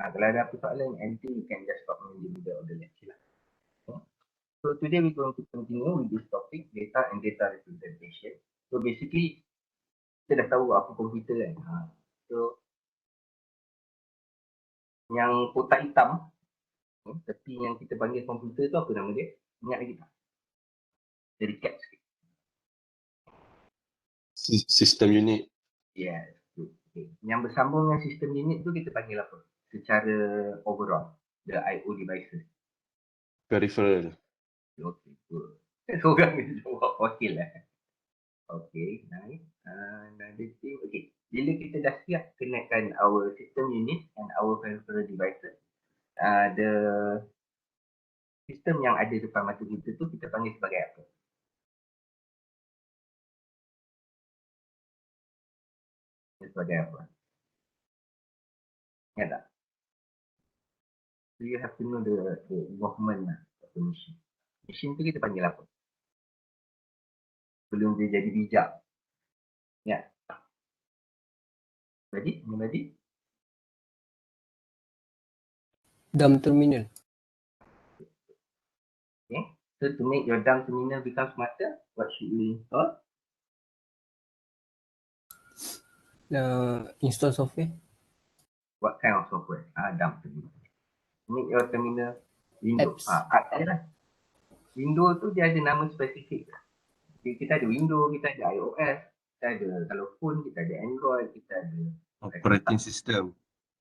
Kalau ada apa soalan, anything you can just stop me in the middle of the lecture lah. Okay. So today we're going to continue with this topic, data and data representation. So basically, kita dah tahu apa komputer kan. So yang kotak hitam, tepi yang kita panggil komputer tu apa nama dia? Ingat lagi tak? Dia recap sikit. Sistem unit. Yes. Okay. Yang bersambung dengan sistem unit tu kita panggil apa? Secara overall, the I/O devices. Peripheral. Okay, good. Seorang ni jawab wakil lah. Okay, nice. Another thing, okay. Bila kita dah siap connectkan our system unit and our peripheral devices, the sistem yang ada depan mata kita tu kita panggil sebagai apa? Sebagai apa? Ingat tak? So you have to know the movement lah of the machine. Machine tu kita panggil apa? Sebelum dia jadi bijak. Ya. Jadi, mana tadi? Dumb terminal. Okay. So to make your dumb terminal become smarter, what should you install? Install software. What kind of software? Dumb terminal. Make your terminal Windows. Apps je lah. Windows tu dia ada nama spesifik. Kita ada Windows, kita ada iOS, kita ada kalau phone, kita ada Android, kita ada Operating system.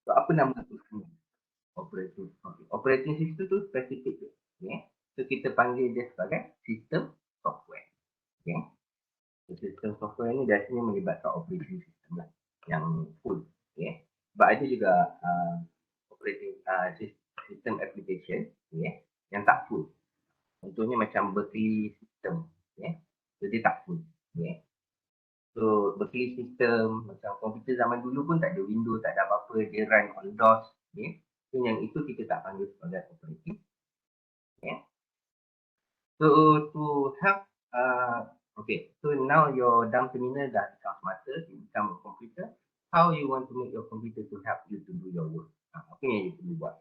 So apa nama tu semua? Operating. Okay. Operating system tu spesifik tu. Okay. So kita panggil dia sebagai sistem software. Okay. So, sistem software ni biasanya melibatkan operating system lah yang full. Okay. Sebab ada juga operating system application, okay, yang tak full. Contohnya macam Berkeley system, okay. So dia tak full. Okay. So Berkeley system macam komputer zaman dulu pun tak ada Windows, tak ada apa-apa, dia run on DOS. Okay. So yang itu kita tak panggil sebagai operating. Okay. So to help, okay, so now your dumb terminal dah become smarter, you become a computer. How you want to make your computer to help you to do your work? Apa yang you perlu buat?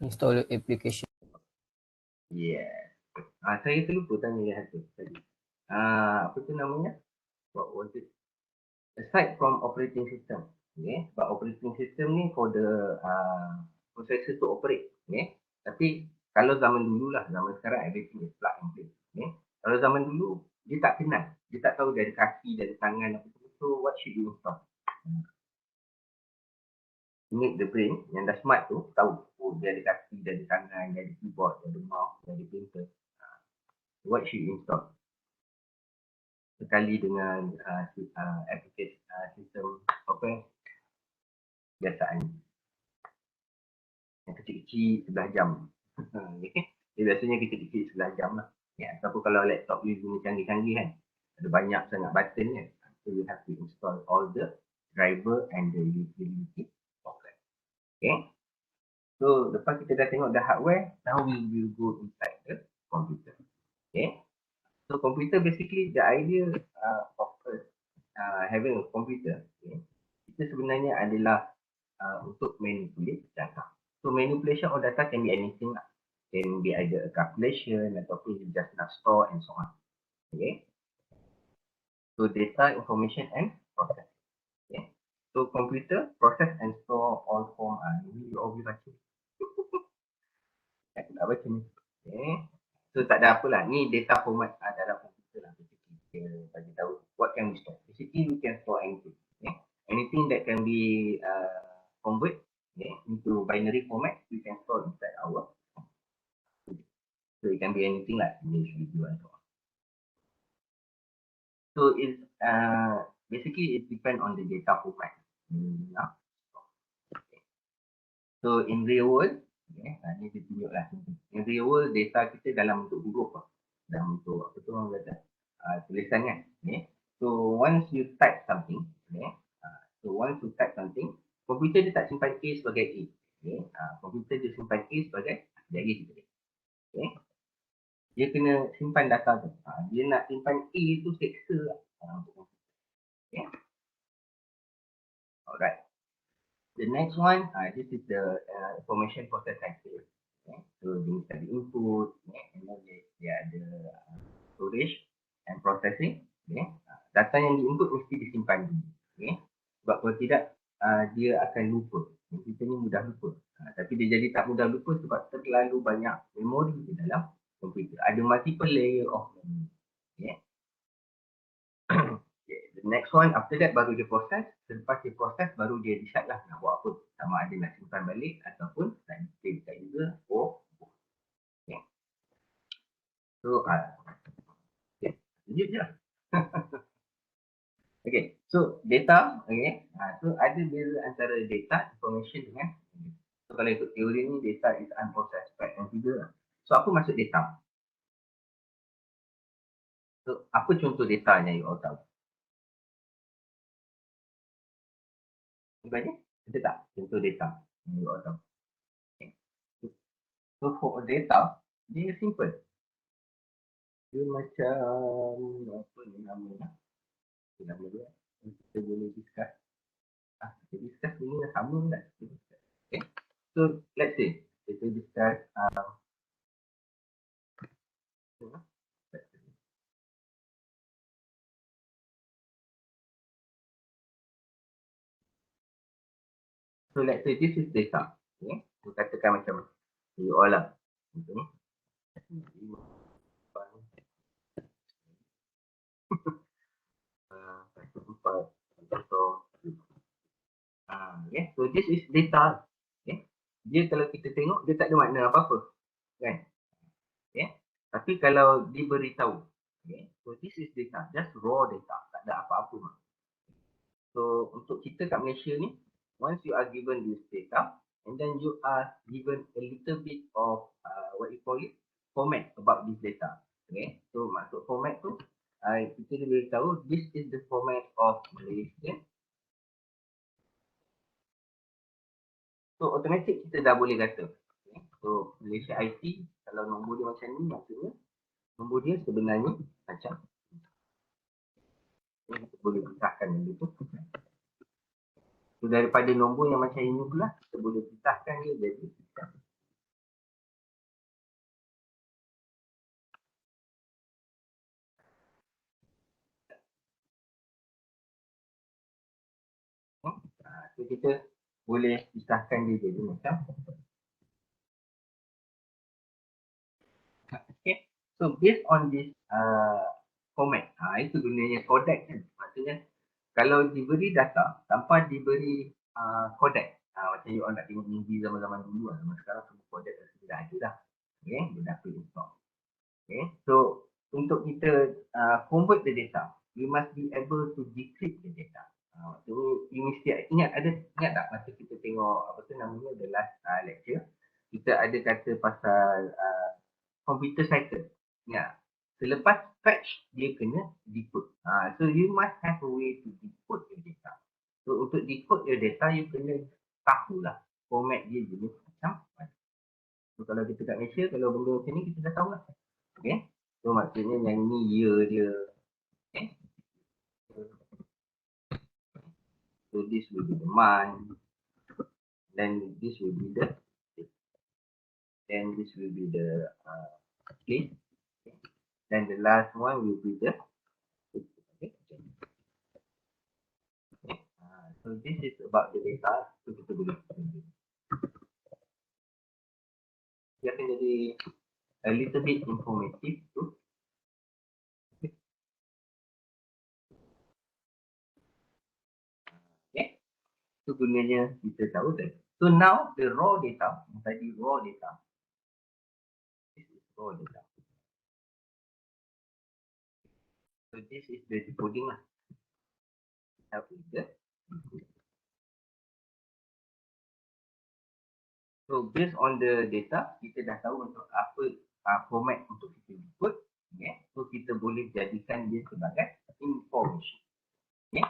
Install application. Yes. Saya terlupa tanya dia satu tadi. Apa tu namanya? What was it? Aside from operating system, okay? But operating system ni for the processor to operate, okay? Tapi kalau zaman dulu lah, zaman sekarang everything is plug and play, okay? Kalau zaman dulu dia tak kenal, dia tak tahu dari kaki, dari tangan apa semua. So what should you install? Make the brain yang dah smart tu tahu, oh dia ada kaki, dia ada tangan, dia ada keyboard, dia ada mouse, dia ada printer. What should you install? Sekali dengan application sistem software biasaan yang kecil-kecil 11 jam. Okay. Dia biasanya kecil-kecil 11 jam lah. Ya, ataupun kalau laptop you guna canggih-canggih kan, ada banyak sangat button kan. So you have to install all the driver and the utility software. Okay. So lepas kita dah tengok the hardware, now we will go inside the computer. Okay. So computer basically the idea of having a computer, okay, itu sebenarnya adalah untuk manipulate data. So manipulation of data can be anything lah. Can be either a calculation ataupun you just nak store and so on. Okay. So data, information and process. Okay. So computer, process and store all form. Ini you all baca. Aku tak baca ni. Okay. So tak ada apalah. Ni data format dalam komputer lah. Kita bagi tahu what can we store. Basically we can store anything. Okay. Anything that can be convert, okay, into binary format, we can store inside our. So it can be anything like image, video and so on. So it's basically it depends on the data format. Okay. So in real world, okay, ni kita tunjuk lah. In real world data kita dalam bentuk huruf lah. Dalam bentuk apa tu orang kata tulisan kan. Okay. So once you type something, okay, komputer dia tak simpan A sebagai A. Okay. Komputer dia simpan A sebagai jadi kita. Okay. Dia kena simpan data tu. Dia nak simpan A tu seksa lah. Okay. Alright. The next one, this is the information process cycle. Okay. So dia mesti ada input, and then dia ada storage and processing. Okay. Data yang diinput mesti disimpan dulu. Okay. Sebab kalau tidak, dia akan lupa. Kita ni mudah lupa. Tapi dia jadi tak mudah lupa sebab terlalu banyak memori di dalam komputer. Ada multiple layer of memory. Okay. The next one, after that baru dia proses. Selepas dia proses, baru dia decide lah nak buat apa. Sama ada nak simpan balik ataupun nak display dekat user. Okay. So, okay. Lanjut je lah. Okay, so data, okay. So ada beza antara data, information dengan. So kalau ikut teori ni, data is unprocessed fact and figure. So apa maksud data? So apa contoh datanya you all tahu? Sebenarnya, ada tak contoh data yang you all tahu? Okay. So for data, dia simple. Dia macam, apa ni namanya? Nama dia. Kita boleh discuss. Kita discuss ini dah sama kan? Okay. So let's say, kita discuss so let's say this is data. Okay. So katakan macam you all lah. Okay. Okay. So this is data. Okay. Dia kalau kita tengok, dia tak ada makna apa-apa. Kan? Okay. Tapi kalau diberitahu, okay. So this is data, just raw data. Tak ada apa-apa. So untuk kita kat Malaysia ni, once you are given this data, and then you are given a little bit of what you call it, format about this data. Okay. So maksud format tu, kita boleh tahu this is the format of Malaysia. So automatic kita dah boleh kata. Okay. So Malaysia IT, kalau nombor dia macam ni, maksudnya nombor dia sebenarnya macam kita boleh pisahkan benda tu. So daripada nombor yang macam ini pula, kita boleh pisahkan dia jadi so kita boleh pisahkan dia jadi macam. Okay. So based on this format, itu gunanya codec kan. Maksudnya kalau diberi data tanpa diberi codec, macam you all nak tengok movie zaman-zaman dulu lah. Zaman sekarang semua codec dah ada dah. Okay, dia dah pre-install. Okay, so untuk kita convert the data, we must be able to decrypt the data. So you mesti ingat tak masa kita tengok apa tu namanya the last lecture, kita ada kata pasal computer cycle. Ya. Selepas fetch, dia kena decode. So you must have a way to decode your data. So untuk decode your data, you kena tahulah format dia jenis macam mana. So kalau kita kat Malaysia, kalau benda macam ni kita dah tahu lah. Okay. So maksudnya yang ni year dia. Okay. So this will be the month. Then this will be the then this will be the place. Okay. Then the last one will be the okay. Okay. So this is about the data. So kita boleh dia akan jadi a little bit informative tu. Okay. So gunanya kita tahu that. So now the raw data, tadi raw data. This is raw data. So this is the decoding lah. Help with the decoding. So based on the data, kita dah tahu untuk apa format untuk kita decode. Okay. So kita boleh jadikan dia sebagai information. Okay.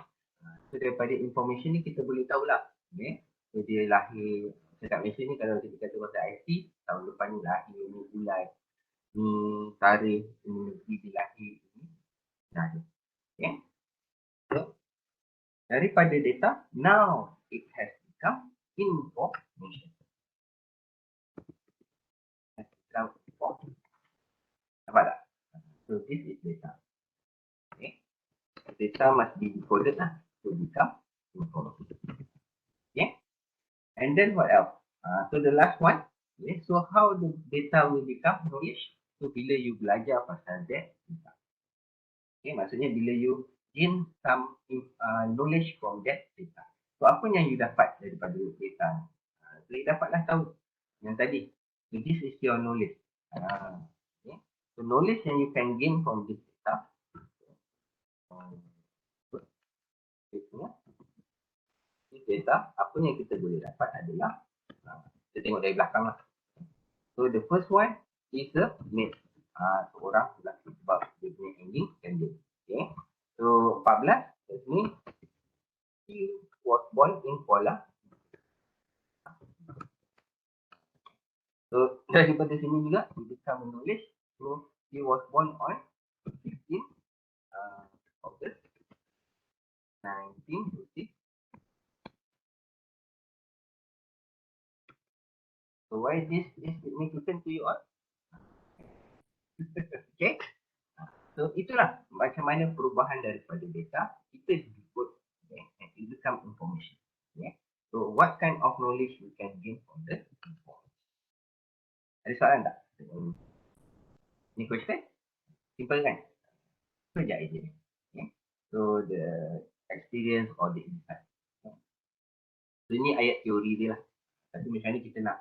So daripada information ni kita boleh tahulah. Okay. So dia lahir dekat Malaysia ni, kalau kita kata pasal IT, tahun depan ni lahir ni bulan, ni tarikh, ni negeri dia lahir, ni lahir. Okay. So daripada data, now it has become information. Nampak tak? So this is data. Okay. Data must be decoded lah to become information. Okay. And then what else? So the last one. Okay. So how the data will become knowledge? So bila you belajar pasal that data. Okay. Maksudnya bila you gain some knowledge from that data. So apa yang you dapat daripada data ni? So you dapatlah tahu yang tadi. So this is your knowledge. Okay. So knowledge yang you can gain from this data. Data, apa yang kita boleh dapat adalah kita tengok dari belakang lah. So the first one is a mate. Seorang lelaki sebab dia punya ending candle. Okay. So 14, that means he was born in Kuala. So daripada sini juga kita menulis. So he was born on 16 August 1950. So why this is significant to you all? Okay. So itulah macam mana perubahan daripada data kita decode, okay, and it become information. Okay. So what kind of knowledge we can gain from the information? Ada soalan tak? Ni question? Simple kan? So je idea. Okay. So the experience or the insight. Okay. So ini ayat teori dia lah. Tapi macam mana kita nak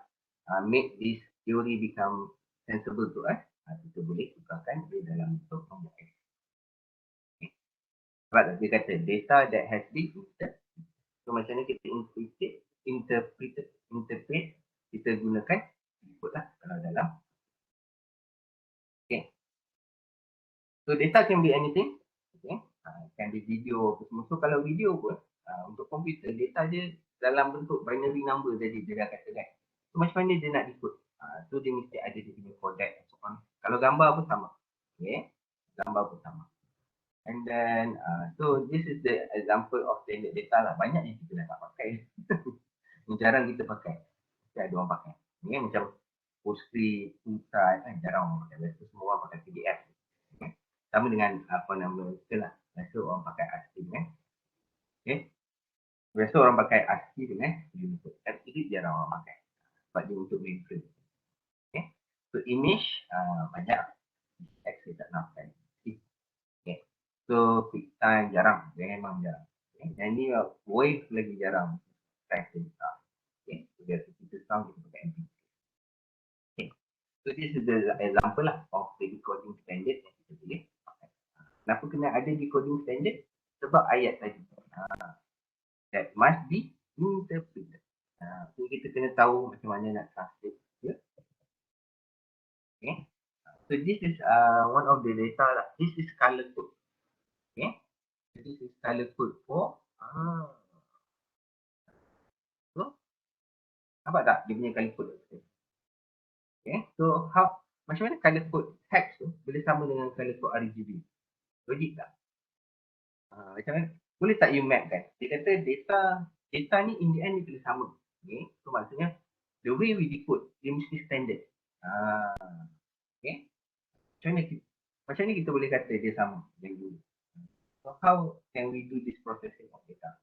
make this theory become sensible to us, kita boleh tukarkan dia dalam bentuk nombor X. Okay. Sebab dia kata data that has been interpreted. So macam mana kita interpret, kita gunakan input lah kalau dalam. Okay. So data can be anything. Okay. Can be video apa semua. So kalau video pun untuk komputer data dia dalam bentuk binary number jadi dia dah kata kan. So macam mana dia nak decode? So dia mesti ada dia punya codec. Kalau gambar pun sama. Okay. Gambar pun sama. And then, so this is the example of standard data lah. Banyak yang kita dah tak pakai. Jarang kita pakai. Ada orang pakai. Okay. Macam Postgre, Ultra, jarang orang pakai. Biasa semua orang pakai PDF. Okay. Sama dengan apa nama kita lah. Biasa orang pakai ASCII kan. Okay. Biasa orang pakai ASCII dengan Unicode. Tapi ini jarang orang pakai. Sebab dia untuk mainframe. Okay. So image banyak. X kita tak nak pakai. Okay. So QuickTime jarang. Dia memang jarang. Okay. Dan ni Wave lagi jarang. Type data. Okay. So biasa kita sound kita pakai MP3. Okay. So this is the example lah of the decoding standard yang kita boleh pakai. Kenapa kena ada decoding standard? Sebab ayat tadi. That must be interpreted. So kita kena tahu macam mana nak translate. Yeah? Okay. So this is one of the data lah. This is color code. Okay. So this is color code for so nampak tak dia punya color code? Okay. So macam mana color code hex tu boleh sama dengan color code RGB? Logik tak? Macam mana? Boleh tak you map kan? Dia kata data ni in the end dia kena sama. Okay. So maksudnya the way we decode dia mesti standard. Okay. Macam ni kita boleh kata dia sama dengan dulu. So how can we do this processing of data?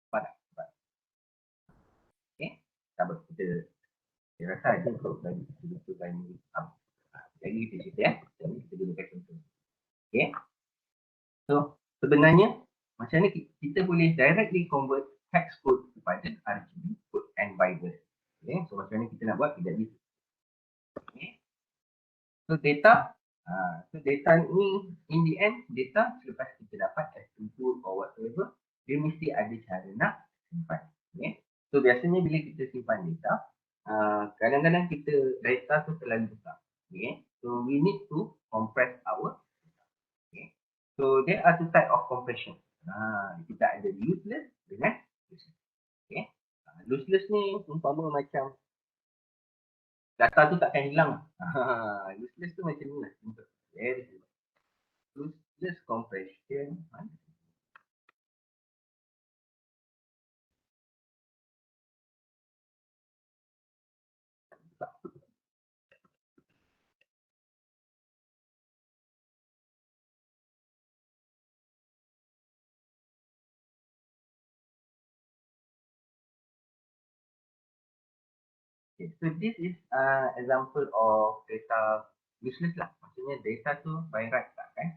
Cepat. Okay. Sabar kita rasa ada kalau bagi jadi kita cerita ya. Jadi kita gunakan contoh. Okay. So sebenarnya macam ni kita boleh directly convert hex code kepada RGB code and vice versa. Okay. So macam ni kita nak buat tidak bisa. Okay. So data ni in the end data selepas kita dapat as input or whatever dia mesti ada cara nak simpan. Okay. So biasanya bila kita simpan data kadang-kadang kita data tu terlalu besar. Okay. So we need to compress our data. Okay. So there are two type of compression. Kita ada lossless dengan lossless. Okay. Lossless ni umpama macam data tu takkan hilang. Lossless tu macam ni lah. Very simple. Lossless compression. Okay, so this is example of data useless lah. Maksudnya data tu by right tak kan?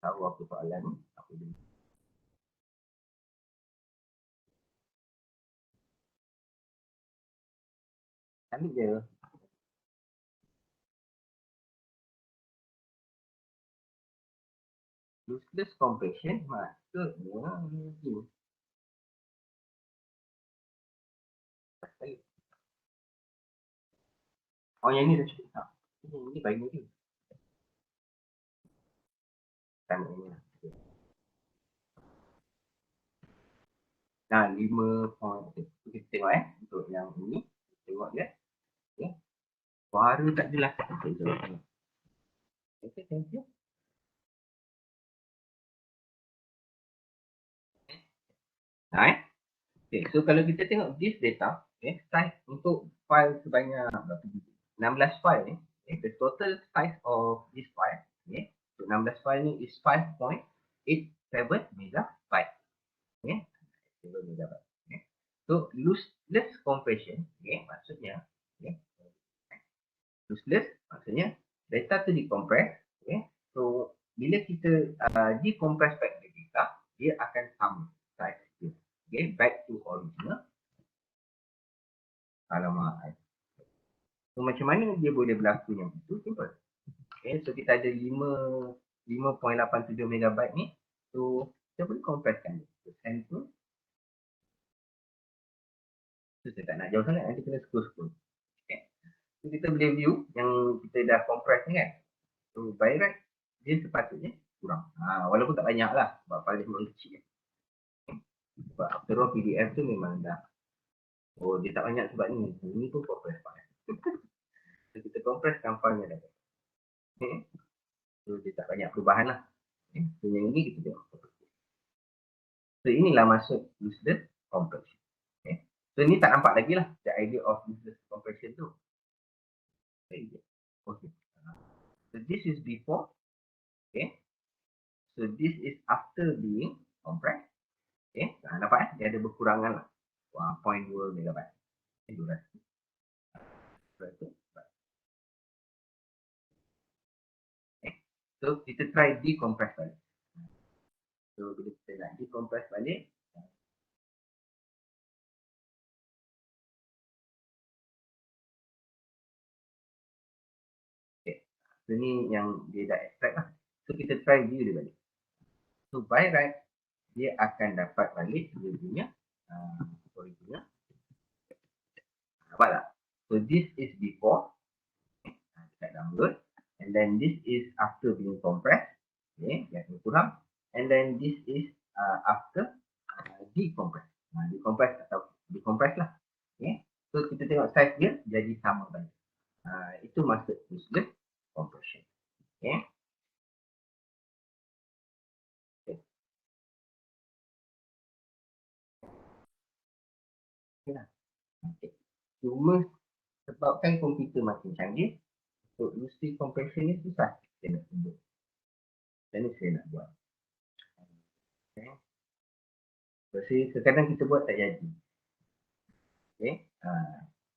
Tahu apa soalan ni? Apa dia? Ambil je. Useless compression maksudnya ni. Oh yang ni dah cukup tak? Ini baik ni. Kan ini lah. Nah, 5 point. Okay. Kita tengok untuk yang ini. Tengok dia. Okay. Suara tak jelas. Okay, thank you. Nah, okay, so kalau kita tengok this data, okay, size untuk file sebanyak 16 file ni, okay, the total size of this file, okay, so 16 file ni is 5.87 megabyte. Okay, 7 megabyte. Okay. So lossless compression, okay, maksudnya, okay, lossless maksudnya data tu decompress, okay, so bila kita decompress back the data, dia akan sama size dia. Okay, back to original. Alamak. So macam mana dia boleh berlaku yang itu? Simple. Okay, so kita ada 5.87 megabyte ni. So kita boleh compresskan dia. So send tu. So saya tak nak jauh sangat, nanti kena scroll. Okay. So kita boleh view yang kita dah compress ni kan. So by right, dia sepatutnya kurang. Walaupun tak banyak lah. Sebab file memang kecil. Okay. Sebab after all PDF tu memang dah. Oh dia tak banyak sebab ni. Ni pun compress file. So kita compresskan filenya dah. Okay. So dia tak banyak perubahan lah. Okay. So yang ini kita tengok. So inilah maksud useless compression. Okay. So ini tak nampak lagi lah the idea of useless compression tu. Okay. So this is before. Okay. So this is after being compressed. Okay. Nampak dia ada berkurangan lah. 0.2 megabyte. Durasi. Okay. So kita try decompress balik. So bila kita nak decompress balik, okay. So ni yang dia dah extract lah. So kita try view dia balik. So by right, dia akan dapat balik dia punya original. Nampak tak? So this is before. Okay. Dekat download. And then this is after being compressed. Okay, yang kurang. And then this is after decompress. Decompress atau decompress lah. Okay. So kita tengok size dia jadi sama balik. Itu maksud useless compression. Okay. Okay. Okay. Cuma sebabkan komputer makin canggih, so useless compression ni susah kita nak tunjuk. Dan ni saya nak buat. Okay. So kadang kita buat tak jadi. Okay.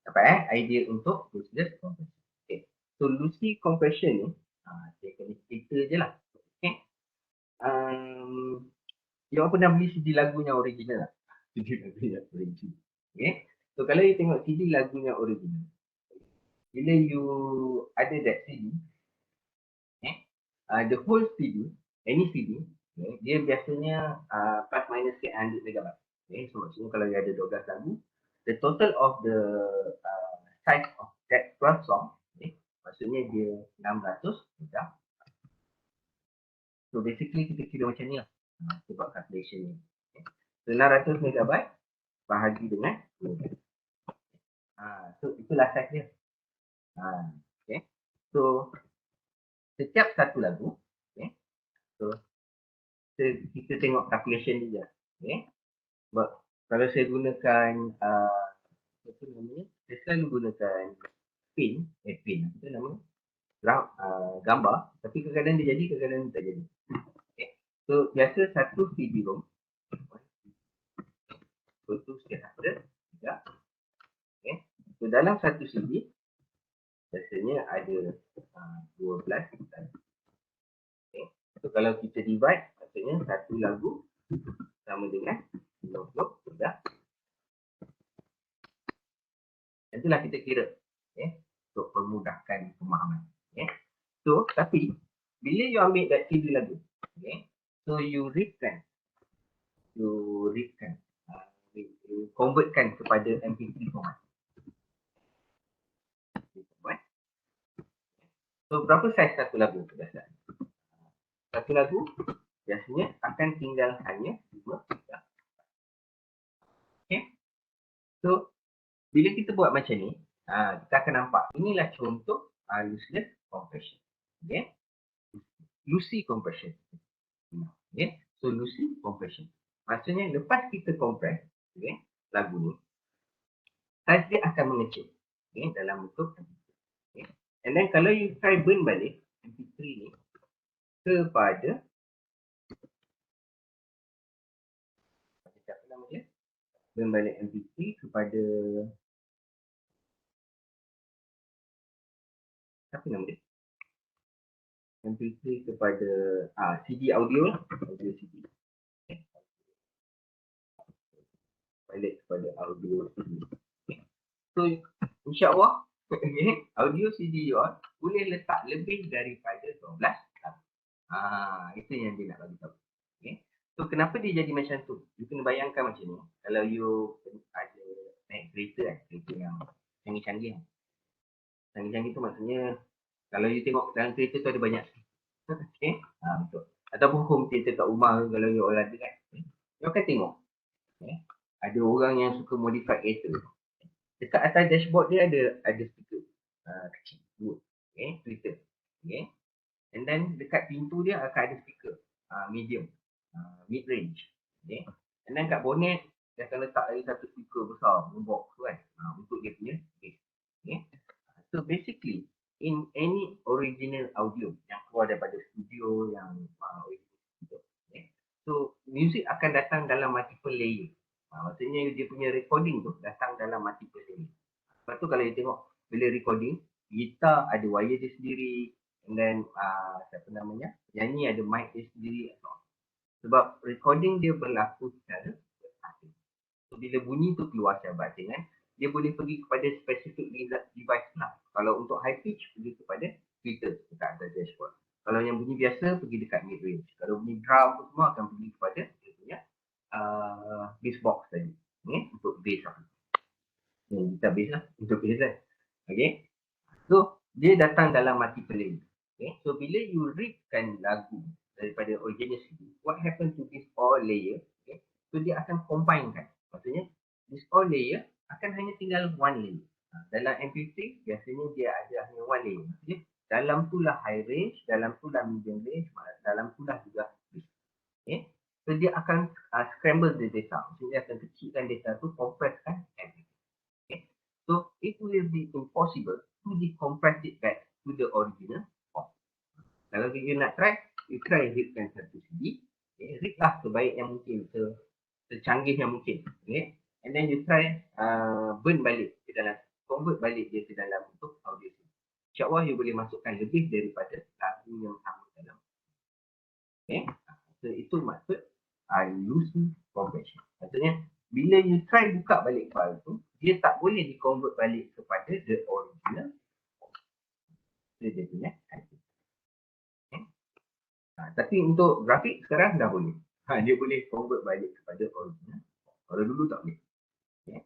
Dapat idea untuk useless compression. Okay. So loosely compression ni, saya kena cerita je lah. Okay. Yang pernah beli CD lagunya original lah. CD lagunya original. Okay. So kalau you tengok CD lagunya original, bila you ada that CD, okay, the whole CD, any CD, okay, dia biasanya plus minus 100 megabyte. Okay. So maksudnya kalau you ada 12 lagu, the total of the size of that 12 song, okay, maksudnya dia 600 megabyte. So basically kita kira macam ni lah. Sebab calculation ni. Okay. So 600 megabyte bahagi dengan 2. So itulah size dia. Okay. So setiap satu lagu, okay. So kita tengok calculation dia. Okay. Sebab kalau saya gunakan Itu namanya, saya selalu gunakan pin, apa nama? Gambar, tapi kadang-kadang dia jadi, kadang-kadang tak jadi. Okay. So, biasa satu CD-ROM, itu setiap ada, tiga. Okay. So, dalam satu CD, biasanya ada 12 dan okay. So, kalau kita divide, maksudnya satu lagu sama dengan 50 sudah. Itulah kita kira, okay, untuk memudahkan pemahaman. Okay. So, tapi bila you ambil that CD lagu, okay, so you convertkan kepada MP3 format. So, berapa saiz satu lagu berdasarkan? Satu lagu biasanya akan tinggal hanya 5 giga. Okay. So, bila kita buat macam ni, kita akan nampak inilah contoh lossless compression. Okay. Lossy compression. Okay. So, lossy compression. Maksudnya lepas kita compress, okay, lagu ni, saiz dia akan mengecil, okay, dalam bentuk MP3. Okay. And then kalau you try burn balik MP3 ni kepada apa nama dia? Burn balik MP3 kepada apa nama dia? MP3 kepada CD audio CD. Okay. Balik kepada audio CD. Okay. So, insyaAllah, okay, audio CD you all boleh letak lebih daripada 12 lagu. Itu yang dia nak bagi tahu. Okay. So, kenapa dia jadi macam tu? You kena bayangkan macam ni. Kalau you ada naik kereta yang canggih-canggih. Canggih-canggih tu maksudnya kalau you tengok dalam kereta tu ada banyak. Okay. Betul. Ataupun home theater kat rumah kalau you all ada kan. You akan tengok. Okay. Ada orang yang suka modify kereta. Dekat atas dashboard dia ada speaker kecil. Okay. Twitter. Okay. And then dekat pintu dia akan ada speaker medium. Mid range. Okay. And then kat bonnet dia akan letak lagi satu speaker besar. Box tu kan. Untuk dia punya bass. Okay. So basically in any original audio yang keluar daripada studio yang okay. So music akan datang dalam multiple layer. Maksudnya dia punya recording tu datang dalam multiple layer. Lepas tu kalau you tengok bila recording, gitar ada wire dia sendiri, and then siapa namanya, nyanyi ada mic dia sendiri. Sebab recording dia berlaku secara bersaing. So bila bunyi tu keluar secara batingan, dia boleh pergi kepada specific device lah. Kalau untuk high pitch, pergi kepada tweeter dekat atas dashboard. Kalau yang bunyi biasa, pergi dekat mid range. Kalau bunyi drum tu semua akan pergi kepada dia punya bass box tadi. Okay? Untuk bass lah. Kita bass lah. Untuk bass lah. Okay. So, dia datang dalam multiple layer. Okay. So, bila you readkan lagu daripada original CD, what happen to this all layer? Okay. So, dia akan combinekan. Maksudnya, this all layer akan hanya tinggal one layer. Dalam MP3 biasanya dia ada hanya one layer. Maksudnya dalam tu lah high range, dalam tu lah medium range, dalam tu lah juga bass. Okay. So dia akan scramble the data. Maksudnya dia akan kecilkan data tu, compresskan everything. Okay. So it will be impossible to decompress it back to the original form. Kalau you nak try, you try readkan satu CD. Okay. Read lah sebaik yang mungkin, secanggih yang mungkin. Okay. And then you try burn balik ke dalam, convert balik dia ke dalam bentuk audio. InsyaAllah you boleh masukkan lebih daripada lagu yang sama dalam. Okay. So itu maksud lossy compression. Maksudnya bila you try buka balik file tu, dia tak boleh di-convert balik kepada the original. So dia punya idea. Okay. Tapi untuk grafik sekarang dah boleh. Dia boleh convert balik kepada original. Kalau dulu tak boleh. Okay.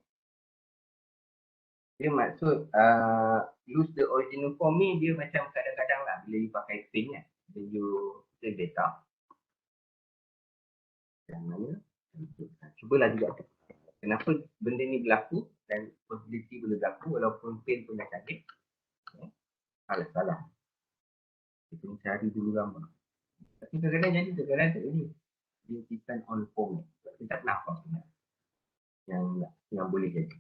Dia maksud lose the original form ni dia macam kadang-kadang lah bila you pakai pin kan. Bila you save data. Yang mana? Cubalah juga. Kenapa benda ni berlaku dan possibility boleh berlaku walaupun pin pun dah canggih. Salah. Kita cari dulu gambar. Tapi kadang-kadang jadi, kadang-kadang tak jadi. Dia depend on form. Kita tak pernah apa sebenarnya. Yang boleh jadi.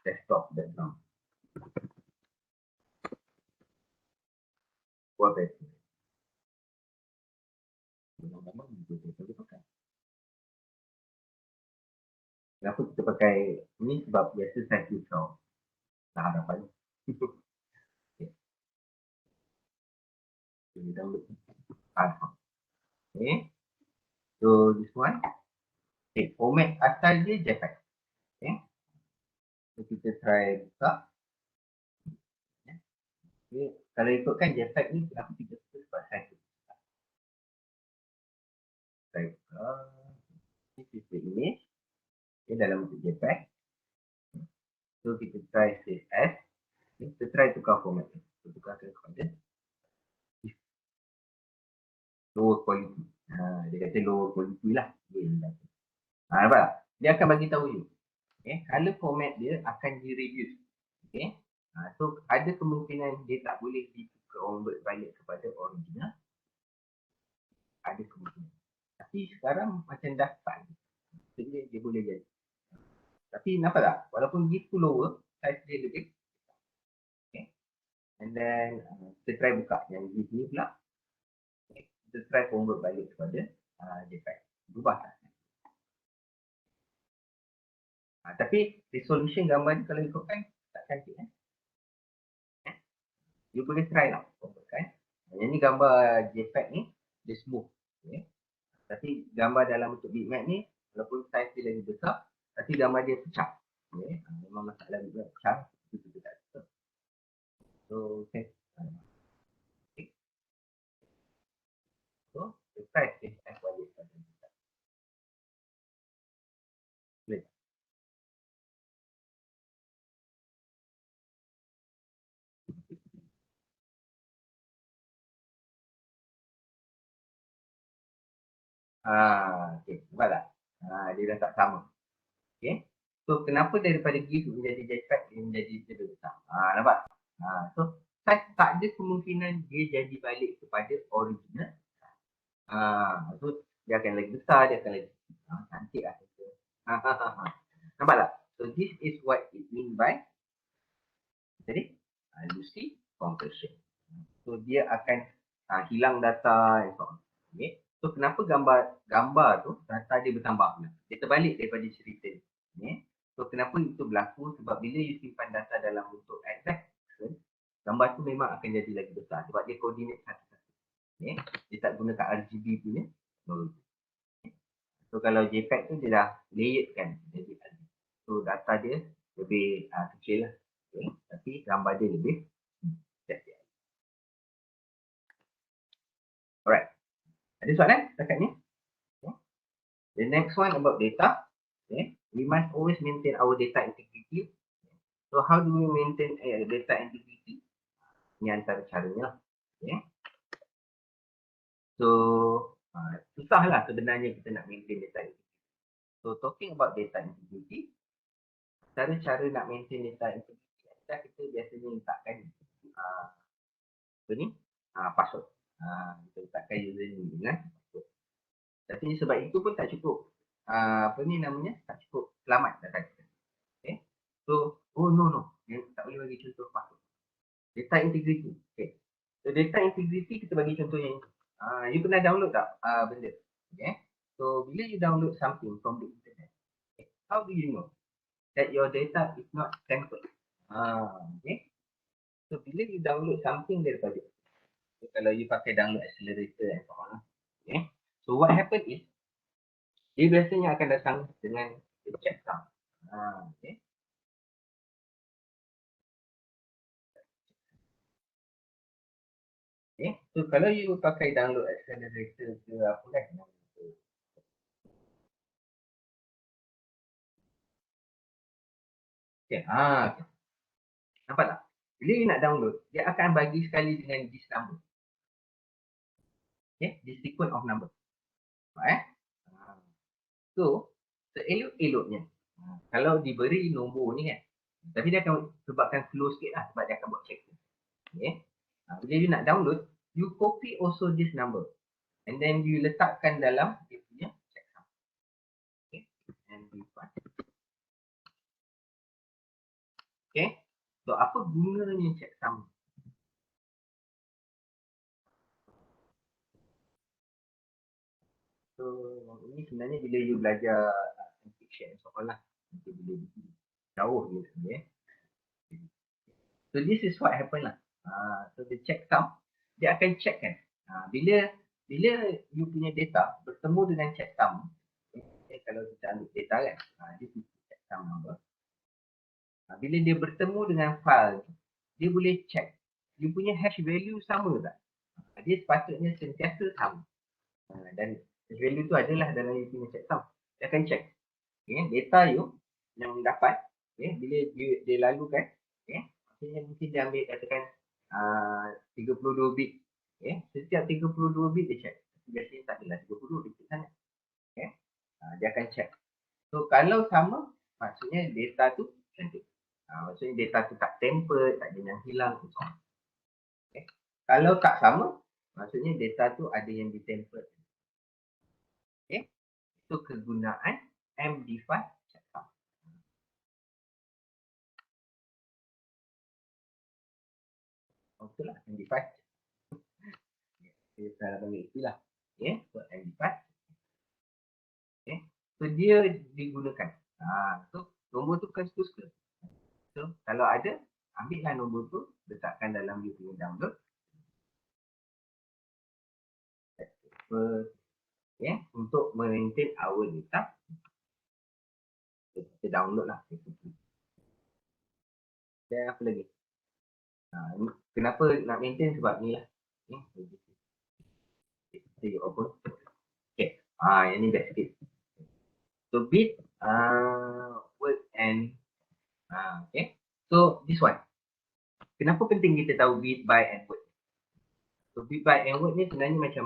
desktop background. Wallpaper. Lama-lama kita pakai. Kenapa kita pakai ni? Sebab biasa saya risau tak hadapan. Kita download. Okay. So this one. Okay, format asal dia JPEG. Okay. So kita try buka. Okay. Kalau ikutkan JPEG ni kenapa kita suka sebab saya suka. Saya buka. This is the image. Okay, dalam bentuk JPEG. So kita try save as. Okay. Kita try tukar format ni. Kita tukarkan kepada lower quality. Dia kata lower quality lah. Nampak tak? Dia akan bagi tahu you. Okay. Color format dia akan di-reduce. Okay. So ada kemungkinan dia tak boleh di-convert balik kepada original. Ada kemungkinan. Tapi sekarang macam dah start. Jadi dia boleh jadi. Tapi nampak tak? Walaupun gitu lower, size dia lebih. Okay. And then kita try buka yang gif ni pula. Okay. Kita try convert balik kepada JPEG. Berubah tak? Tapi resolution gambar ni kalau ikutkan tak cantik kan? You boleh try lah kan? Yang ni gambar JPEG ni dia smooth. Okay. Tapi gambar dalam bentuk bitmap ni walaupun size dia lagi besar tapi gambar dia pecah. Okay. Memang masalah bitmap pecah itu kita tak suka. So okay. So the size is FYI. Boleh. Okay. Nampak tak? Dia dah tak sama. Okay. So, kenapa daripada GIF menjadi JPEG dia menjadi lebih besar? Nampak? So, size tak ada kemungkinan dia jadi balik kepada original. So, dia akan lagi besar, dia akan lagi cantik lah. Nampak tak? So, this is what it mean by jadi, Lucy compression. So, dia akan hilang data and so on. Okay. So, kenapa gambar tu data dia bertambah? Dia terbalik daripada cerita ni. Okay. So, kenapa itu berlaku? Sebab bila you simpan data dalam bentuk exact, gambar tu memang akan jadi lagi besar. Sebab dia koordinat satu-satu. Okay. Dia tak gunakan RGB punya teknologi. Okay. So, kalau JPEG tu dia dah layered kan. Jadi, so, data dia lebih kecil lah. Okay. Tapi gambar dia lebih kecil. Alright. Ada soalan setakat ni? Okay. The next one about data. Okay. We must always maintain our data integrity. So how do we maintain data integrity? Ini antara caranya. Okay. So susahlah sebenarnya kita nak maintain data integrity. So talking about data integrity, cara nak maintain data integrity, kita biasanya letakkan password. Kita letakkan username dengan password. Tapi sebab itu pun tak cukup. Tak cukup selamat data kita. Okay. So, no. Dia tak boleh bagi contoh password. Data integrity. Okay. So, data integrity kita bagi contoh yang you pernah download tak benda? Okay. So, bila you download something from the internet, okay, how do you know that your data is not tampered? Okay. So, bila you download something daripada kalau you pakai download accelerator and so on. Okay. So what happen is dia biasanya akan datang dengan checksum. Okay. Okay. So kalau you pakai download accelerator ke apa kan? Okay. Nampak tak? Bila you nak download, dia akan bagi sekali dengan this number. Okay, this sequence of number. So, seelok-eloknya, kalau diberi nombor ni kan, tapi dia akan sebabkan slow sikit lah sebab dia akan buat check. Okay. Bila you nak download, you copy also this number. And then you letakkan dalam dia punya checksum. Okay. And identify. Okay. So apa gunanya checksum? So ini sebenarnya bila you belajar fiction soalan lah. Nanti bila jauh je sebenarnya. So this is what happen lah. So the checksum, dia akan check kan. Bila you punya data bertemu dengan checksum, kalau kita ambil data kan, this is checksum number. Bila dia bertemu dengan file, dia boleh check you punya hash value sama tak? Dia sepatutnya sentiasa sama. Dan hash value tu adalah dalam you punya checksum. Dia akan check. Okay, data you yang dapat, bila dia lalukan, maksudnya mungkin dia ambil katakan 32 bit. Setiap 32 bit dia check. Biasanya tak adalah 30 bit sangat. Dia akan check. So kalau sama, maksudnya data tu cantik. Maksudnya data tu tak tempered, tak ada yang hilang. So. Kalau tak sama, maksudnya data tu ada yang ditempered. Itu kegunaan MD5 checksum. Betul lah, MD5. Saya panggil itulah. So MD5. So dia digunakan. So nombor tu kan suka. So kalau ada, ambillah nombor tu, letakkan dalam you punya download. Untuk maintain our data. Kita download lah. Dan apa lagi? Kenapa nak maintain sebab ni lah. Kita open. Okay. Yang ni best sikit. So bit, word and okay. So this one. Kenapa penting kita tahu bit, byte and word? So bit, byte and word ni sebenarnya macam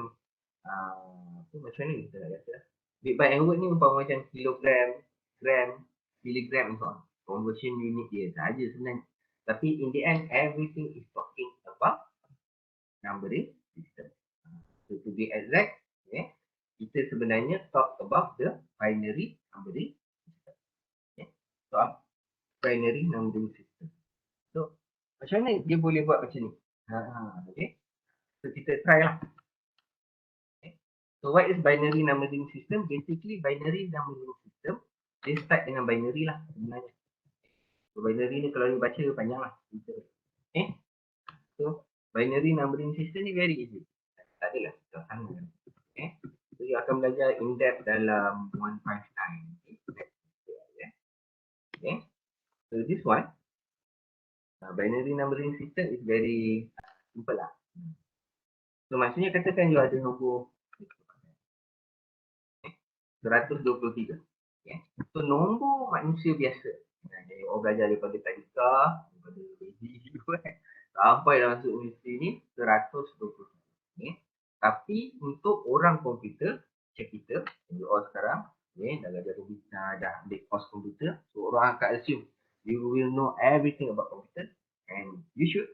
macam ni kita nak kata. Bit, byte and word ni umpama macam kilogram, gram, miligram and so on. Conversion unit dia sahaja sebenarnya. Tapi in the end, everything is talking about numbering system. So to be exact, kita sebenarnya talk about the binary numbering system. So binary numbering system. So macam mana dia boleh buat macam ni? Okay. So kita try lah. So what is binary numbering system? Basically binary numbering system, dia start dengan binary lah sebenarnya. So binary ni kalau you baca panjang lah. So binary numbering system ni very easy. Tak adalah susah sangat. So you akan belajar in depth dalam 159. So this one, binary numbering system is very simple lah. So maksudnya katakan you ada nombor 123. So nombor manusia biasa. Orang belajar daripada tadika, daripada basic sampai dah masuk universiti ni 123. Tapi untuk orang komputer, macam kita, orang sekarang, dah belajar komputer, dah ambil course komputer, so orang akan assume you will know everything about computer and you should.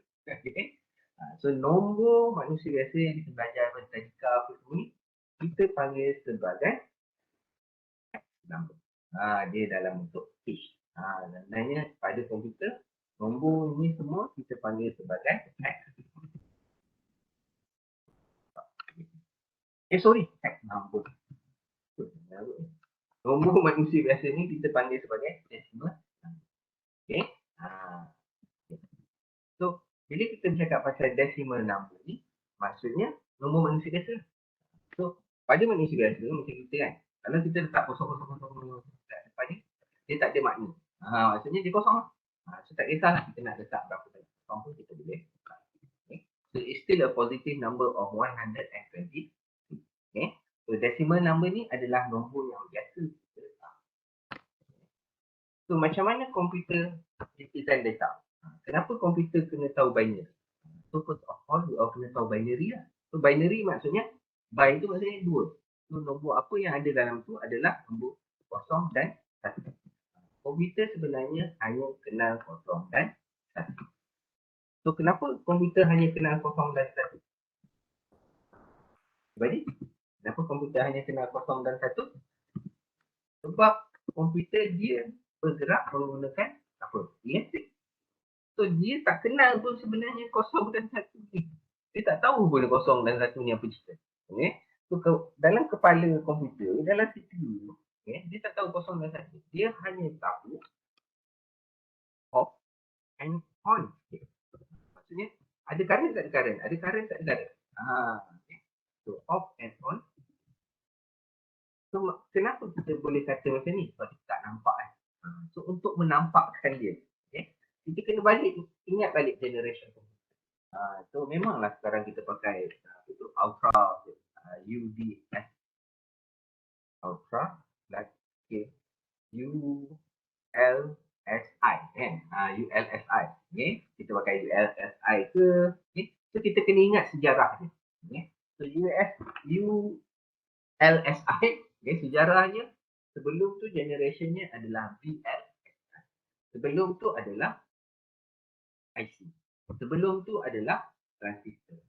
So nombor manusia biasa yang kita belajar daripada tadika apa semua ni, kita panggil sebagai number. Dia dalam bentuk hash. Sebenarnya pada komputer, nombor ni semua kita panggil sebagai hex. Hex number. Nombor manusia biasa ni kita panggil sebagai decimal. Okay. So, bila kita bercakap pasal decimal number ni, maksudnya nombor manusia biasa. So, pada manusia biasa macam kita kan, kalau kita letak kosong kat depan ni, dia tak ada makna. Maksudnya dia kosong lah. So tak kisahlah kita nak letak berapa banyak kosong pun kita boleh. Okay. So it's still a positive number of 120. Okay. So decimal number ni adalah nombor yang biasa kita letak. So macam mana komputer represent data? Kenapa komputer kena tahu binary? So first of all, you kena tahu binary lah. So binary maksudnya, by itu maksudnya 2. So nombor apa yang ada dalam tu adalah nombor kosong dan 1. Komputer sebenarnya hanya kenal kosong dan 1. So kenapa komputer hanya kenal kosong dan 1? Jadi, kenapa komputer hanya kenal kosong dan 1? Sebab komputer dia bergerak menggunakan apa? Elektrik. So dia tak kenal pun sebenarnya kosong dan satu ni. Dia tak tahu pun kosong dan satu ni apa cerita. Okay? So dalam kepala komputer, dalam CPU, okay, dia tak tahu kosong dan satu. Dia hanya tahu off and on. Okay. Maksudnya ada current tak ada current, ada current tak ada current. Okay. So off and on. So kenapa kita boleh kata macam ni? Sebab kita tak nampak kan. So untuk menampakkan dia, okay, kita kena balik, ingat balik generation tu. So memanglah sekarang kita pakai itu ultra UDS, ultra like okay, ULSI kan, ULSI, okay, kita pakai ULSI ke, okay? So kita kena ingat sejarah ni, okay? So ULSI, okay, sejarahnya sebelum tu generationnya adalah VLSI, sebelum tu adalah IC, sebelum tu adalah transistor,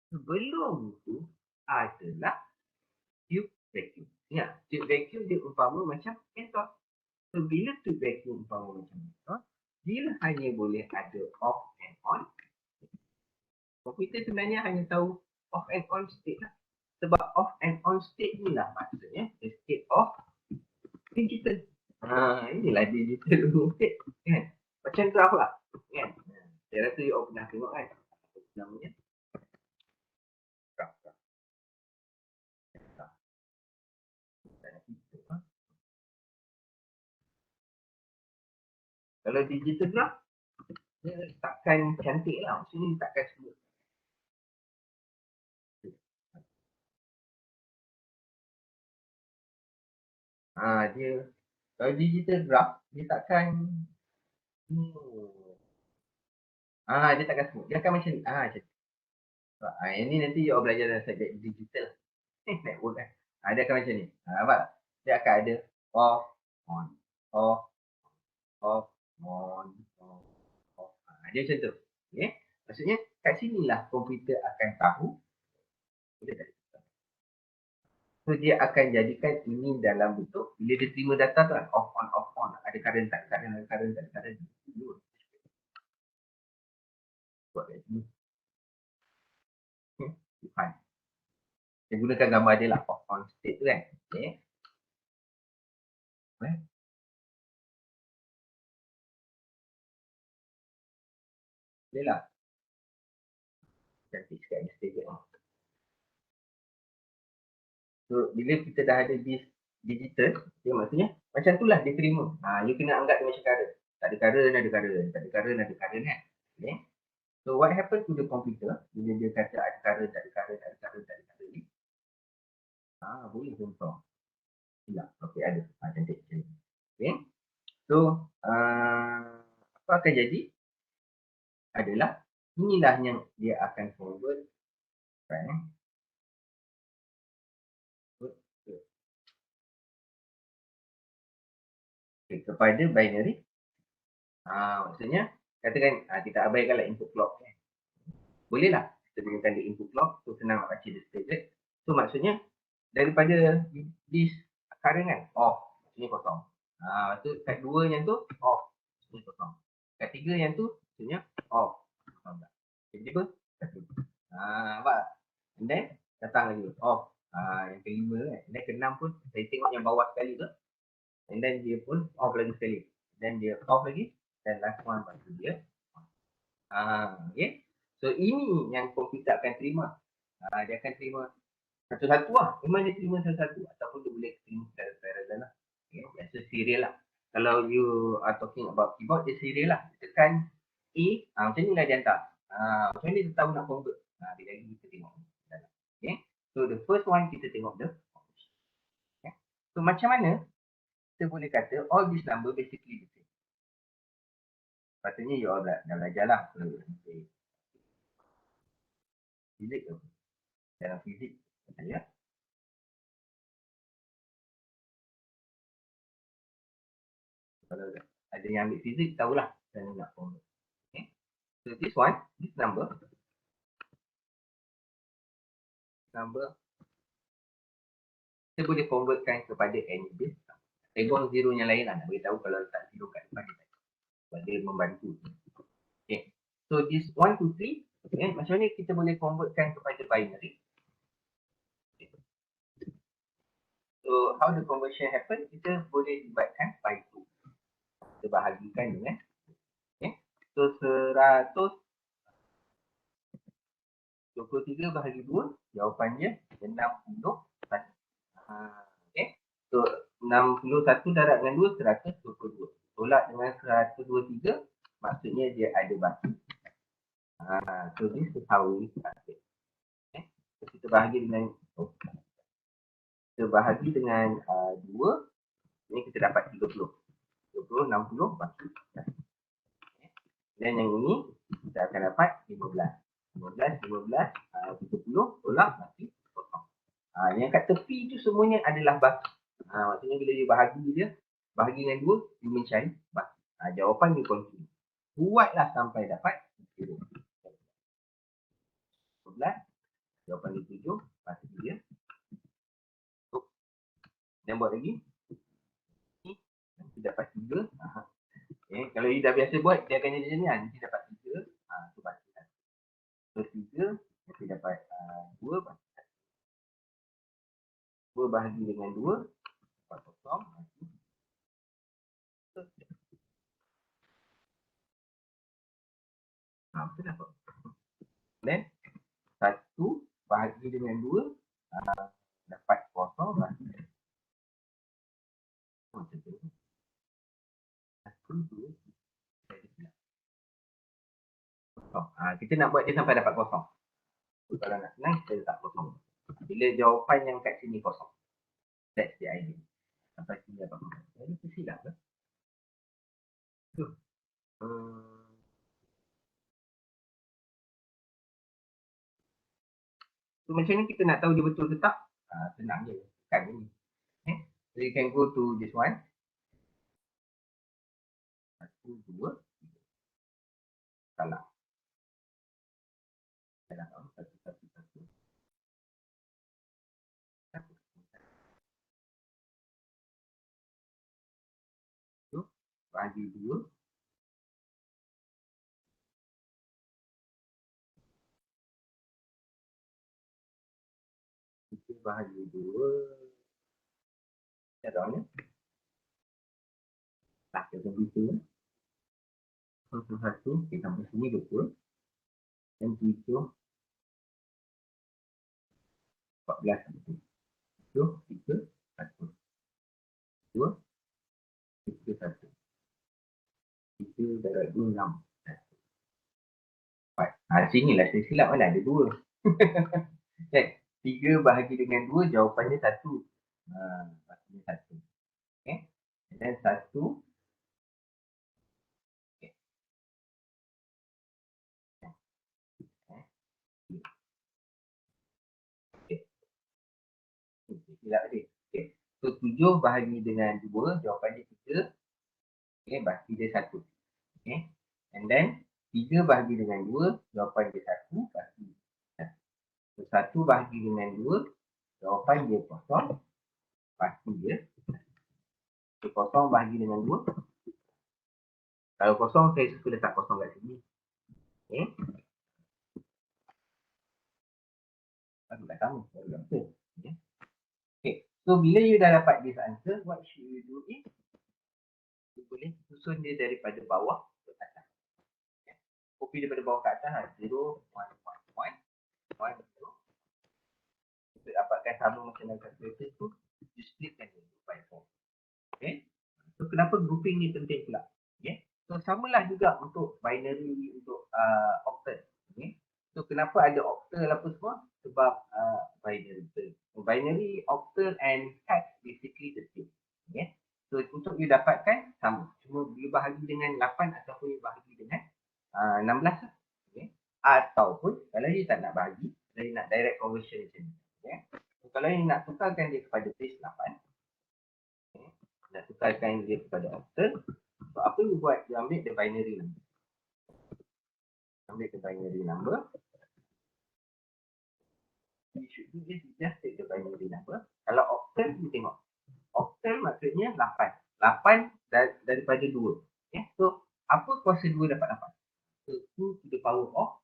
sebelum tu adalah tube vacuum. Ya, tube vacuum dia umpama macam kantor. So bila tube vacuum umpama macam kantor, dia hanya boleh ada off and on. Komputer sebenarnya hanya tahu off and on state lah. Sebab off and on state ni lah maksudnya the state of digital. Inilah digital state kan. Macam graf lah kan. Saya rasa you all pernah tengok kan. Apa namanya? Graf. Kalau digital graf, dia takkan cantik lah. Maksudnya dia takkan smooth. Dia kalau digital graph dia takkan dia takkan smooth. Dia akan macam ni. Macam ni. Yang ni nanti you belajar dalam subjek digital. Network kan. Dia akan macam ni. Nampak tak? Dia akan ada off, on, off, off, on, off, off. Dia macam tu. Okay? Maksudnya kat sinilah komputer akan tahu. So dia akan jadikan ini dalam bentuk bila dia terima data tu kan, off on, ada current tak current, ada current tak current. Buat kat sini. Fine. Dia gunakan gambar dia lah, off on state tu kan. Okay. Boleh lah. Cantik sikit stage ni. So bila kita dah ada digital, dia maksudnya macam tu lah dia terima. You kena anggap dia macam current. Tak ada current, ada current. Tak ada current, ada current kan. Okay. So what happen to the computer bila dia kata ada current, tak ada current, ada current, tak ada current ni? Boleh contoh. Hilang. Okay, ada. Cantik. Okay. So, apa akan jadi? Adalah, inilah yang dia akan convert. Right? Okay, kepada binary. Maksudnya, katakan kita abaikanlah input clock. Boleh lah. Kita gunakan the input clock. So, senang nak baca display. So, maksudnya, daripada this current kan, off. Maksudnya kosong. Lepas tu, kat 2 yang tu, off. Maksudnya kosong. Kat 3 yang tu, maksudnya off. Kosong tak. Tiba-tiba, satu. Nampak tak? And then, datang lagi, off. Yang kelima kan. And then, ke-6 pun, saya tengok yang bawah sekali tu. And then, dia pun off lagi sekali. Then, dia off lagi. Dan last one, lepas tu dia. Okay. So, ini yang komputer akan terima. Dia akan terima satu-satu lah. Memang dia terima satu-satu. Ataupun dia boleh terima secara parallel lah. Okay. Biasa serial lah. Kalau you are talking about keyboard, dia serial lah. Dia tekan A, macam ni lah dia hantar. Macam ni dia tahu nak convert. Dia lagi kita tengok. Okay. So, the first one kita tengok the function. Okay. So, macam mana kita boleh kata all these number basically the same. Patutnya you all dah belajar lah. Fizik tu. Dalam fizik. Ya. Kalau ada yang ambil fizik, tahulah saya nak convert. Okay. So, this one, this number, kita boleh convertkan kepada any base. Table zero yang lain lah, nak beritahu kalau letak zero kat depan dia. Sebab dia membantu. Okay. So this 1 to 3, okay, macam ni kita boleh convertkan kepada binary. Okay. So how the conversion happen? Kita boleh dividkan by 2. Kita bahagikan dengan, okay. So 123 bahagi 2, jawapannya 61. Okay. So 61 darab dengan 2, 122. Tolak dengan 123, maksudnya dia ada baki. So this is how we start it. Okay. So kita bahagi dengan 2, ni kita dapat 30. 30, 60, baki. Okay. Dan yang ini, kita akan dapat 15. 30, tolak, baki, kosong. Yang kat tepi tu semuanya adalah baki. Maksudnya bila dia bahagi dengan 2, dia mencari baki. Jawapan dia continue. Buatlah sampai dapat 0. 11, jawapan dia 7, pasti dia. Dan buat lagi. Nanti dapat 3. Okay. Kalau you dah biasa buat, dia akan jadi macam ni. Nanti dapat 3. Tu pasti. So 3, nanti dapat 2, pasti. 2 bahagi dengan 2, dapat kosong. Betul dapat. Dan 1 bahagi dengan 2, dapat kosong. Bahagi. Macam tu. 1, 2. Kita nak buat dia sampai dapat kosong. So, kalau nak senang, kita letak kosong. Bila jawapan yang kat sini kosong. That's the idea. Sampai sini dapat kosong. Jadi, kita silap ke? So, macam ni kita nak tahu dia betul ke tak? Senang je. Kan ni. Okay. So, you can go to this one. 1, 2. Salah. Salah. 1, 1, 1. Bagi 2. Kita bahagi 2. Caranya. Kita begitu. 1, 1. Kita sampai sini betul. Dan 7. 14. 7, 3, 1. 2. 3, 1. 3 darab 2, 6. 4. Sinilah saya silap, mana ada 2. Kan? 3 bahagi dengan 2, jawapannya 1. Maksudnya 1. Okay. Dan 1. Okay. Okay. Silap tadi. Okay. So 7 bahagi dengan 2, jawapannya 3. Okay, baki dia 1. Okay. And then 3 bahagi dengan 2, jawapan dia 1, baki 1. So 1 bahagi dengan 2, jawapan dia kosong, baki dia 1. So 0 bahagi dengan 2. Kalau kosong, saya suka letak kosong kat sini. Okay. Baru dah sama. Baru dah betul. Okay. So bila you dah dapat this answer, what should you do is, you boleh susun dia daripada bawah ke atas. Okay. Copy daripada bawah ke atas, 0, 1, 1, 1, 1, 0. Untuk dapatkan sama macam dalam calculator tu, you splitkan dia by 4. Okay. So kenapa grouping ni penting pula? Okay. So samalah juga untuk binary, untuk octal. Okay. So kenapa ada octal apa semua? Sebab binary. Binary, octal and hex basically the same. Okay. So untuk you dapatkan sama. Cuma you bahagi dengan 8 ataupun you bahagi dengan 16. Okay. Ataupun kalau you tak nak bahagi, kalau you nak direct conversion macam ni. Okay. So, kalau you nak tukarkan dia kepada base 8, okay, nak tukarkan dia kepada octal, so apa you buat? You ambil the binary number. Ambil the binary number. You should do this, just take the binary number. Kalau octal, you tengok. Octal maksudnya punya 8. 8 daripada 2. Okay? So, apa kuasa 2 dapat 8? So, 2 to the power of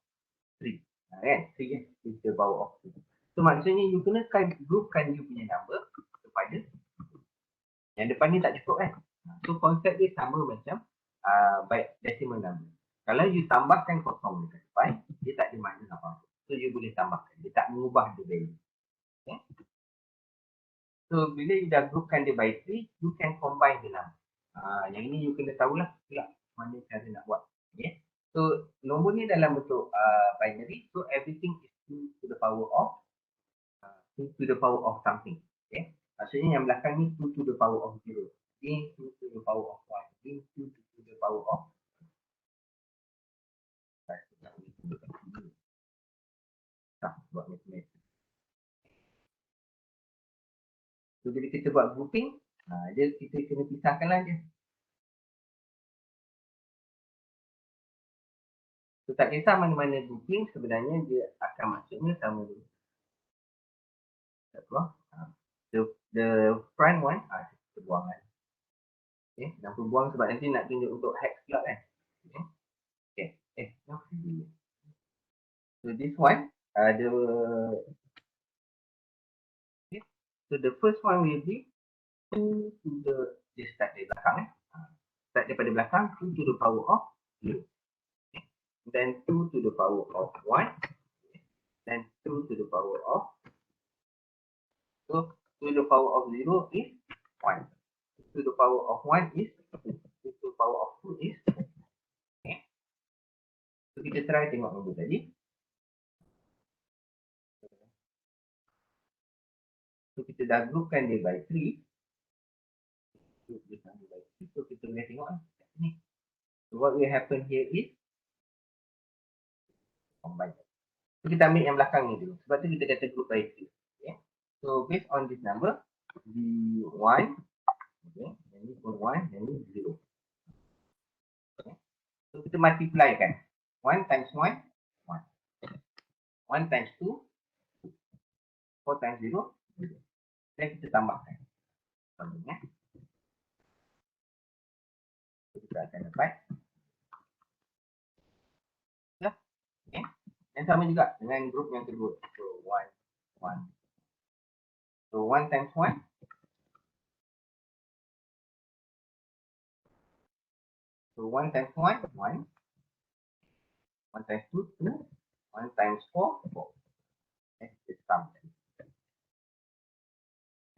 3. Kan? 3 kan? 2 to the power of 3. So, maksudnya you kena groupkan you punya number kepada yang depan ni tak cukup kan? So, konsep dia sama macam decimal number. Kalau you tambahkan kosong dekat depan, dia tak ada makna apa-apa. So, you boleh tambahkan. Dia tak mengubah the value. Okay? So, bila you dah groupkan dia by 3, you can combine the number. Yang ini you kena tahulah pula mana cara nak buat. Okay? So, nombor ni dalam bentuk binary. So, everything is 2 to the power of 2 to the power of something. Okay? Maksudnya yang belakang ni 2 to the power of 0. Ini 2 to the power of 1. Ini 2 to the power of buat matematik. So, bila kita buat grouping, kita kena pisahkanlah dia. So, tak kisah mana-mana grouping, sebenarnya dia akan maksudnya sama dulu. Tak keluar. The front one, kita buang kan. Okay, kenapa buang? Sebab nanti nak tunjuk untuk hex pula kan. Okay. So, this one, so the first one will be 2 to the, dia start dari belakang start daripada belakang, 2 to the power of 0. Okay. Then 2 to the power of 1. Then 2 to the power of, so 2 to the power of 0 is 1. 2 to the power of 1 is 2. 2 to the power of 2 is 4. Okay. So kita try tengok nombor tadi. So kita dah groupkan dia by 3. So kita boleh tengok ni. So what will happen here is combine. So kita ambil yang belakang ni dulu. Sebab tu kita kata group by 3. Okay. So based on this number, V1, okay, yang ni pun 1, yang ni 0. Okay. So kita multiply kan. 1 times 1, 1. 1 times 2, 4 times 0, 0. Dan kita tambahkan. Tambahnya. So, kita akan dapat. Ya. Okay. Dan sama juga dengan group yang kedua. So 1, 1. So 1 times 1. So 1 times 1, 1. 1 times 2, 2. 1 times 4, 4. Okay, it's sum.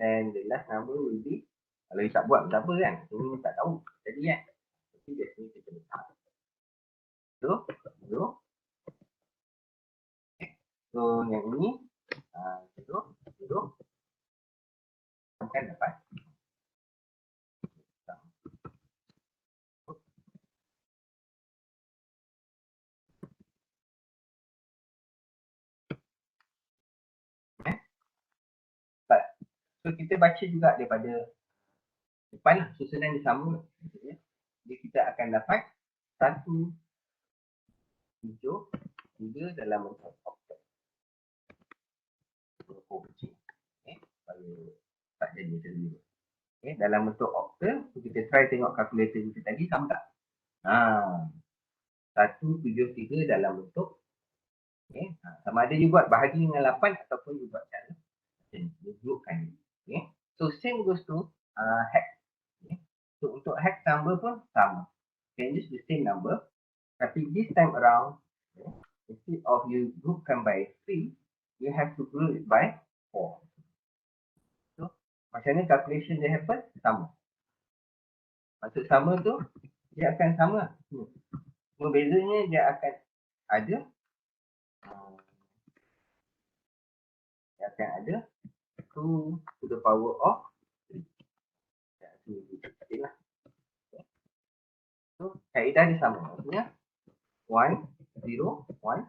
And the last number will be, kalau you tak buat, tak apa kan? Ini tak tahu. Jadi kan? Jadi biasanya kita letak. So, 0. Okay. So, yang ini, 0, 0. Kan dapat. So, kita baca juga daripada depan lah. Susunan dia sama. Jadi, kita akan dapat 1, 7, 3 dalam bentuk oktal. Bentuk kecil. Okay. Supaya tak jadi macam ni. Okay. Dalam bentuk oktal, so kita try tengok kalkulator kita tadi sama tak? 1, 7, 3 dalam bentuk. Okay. Sama ada you buat bahagi dengan 8 ataupun you buat cara you groupkan. Okay. So same goes to hex. Okay. So untuk hex number pun sama. You can use the same number. Tapi this time around, okay, instead of you groupkan by 3, you have to group it by 4. So macam ni calculation dia happen sama. Maksud sama tu dia akan sama. Cuma bezanya dia akan ada dia akan ada 2 to the power of 3. Ya, so, kaedah dia sama. Maksudnya 1, 0, 1, 1.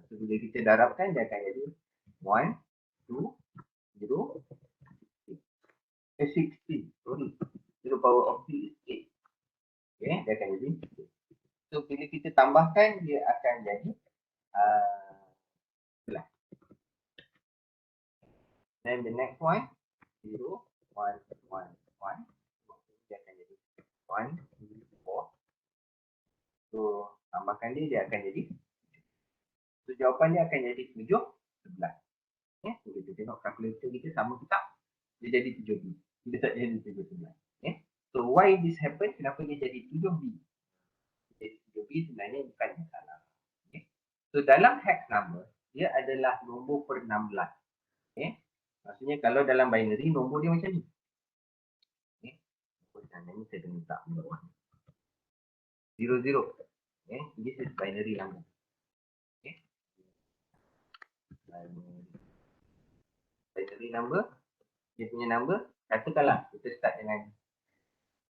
So, bila kita darabkan, dia akan jadi 1, 2, 0, 16. Sorry. 0 power of 3 is 8. Okay, dia akan jadi 8. So, bila kita tambahkan, dia akan jadi then the next one 0, 1, 1. 1, dia akan jadi 1, 2, 4. So, tambahkan dia akan jadi, so jawapan dia akan jadi 7, 11. Okay, so kita tengok kalkulator kita sama ke tak? Dia jadi 7B. Dia tak jadi 7, 11. Okay. So, why this happen? Kenapa dia jadi 7B? Jadi 7B sebenarnya bukan yang salah. Okay. So, dalam hex number, dia adalah nombor per 16. Okay. Maksudnya kalau dalam binary, nombor dia macam ni. Okay. Nombor ni saya kena letak bawah. 00. Okay. This is binary number. Okay. Binary number, dia punya number, katakanlah kita start dengan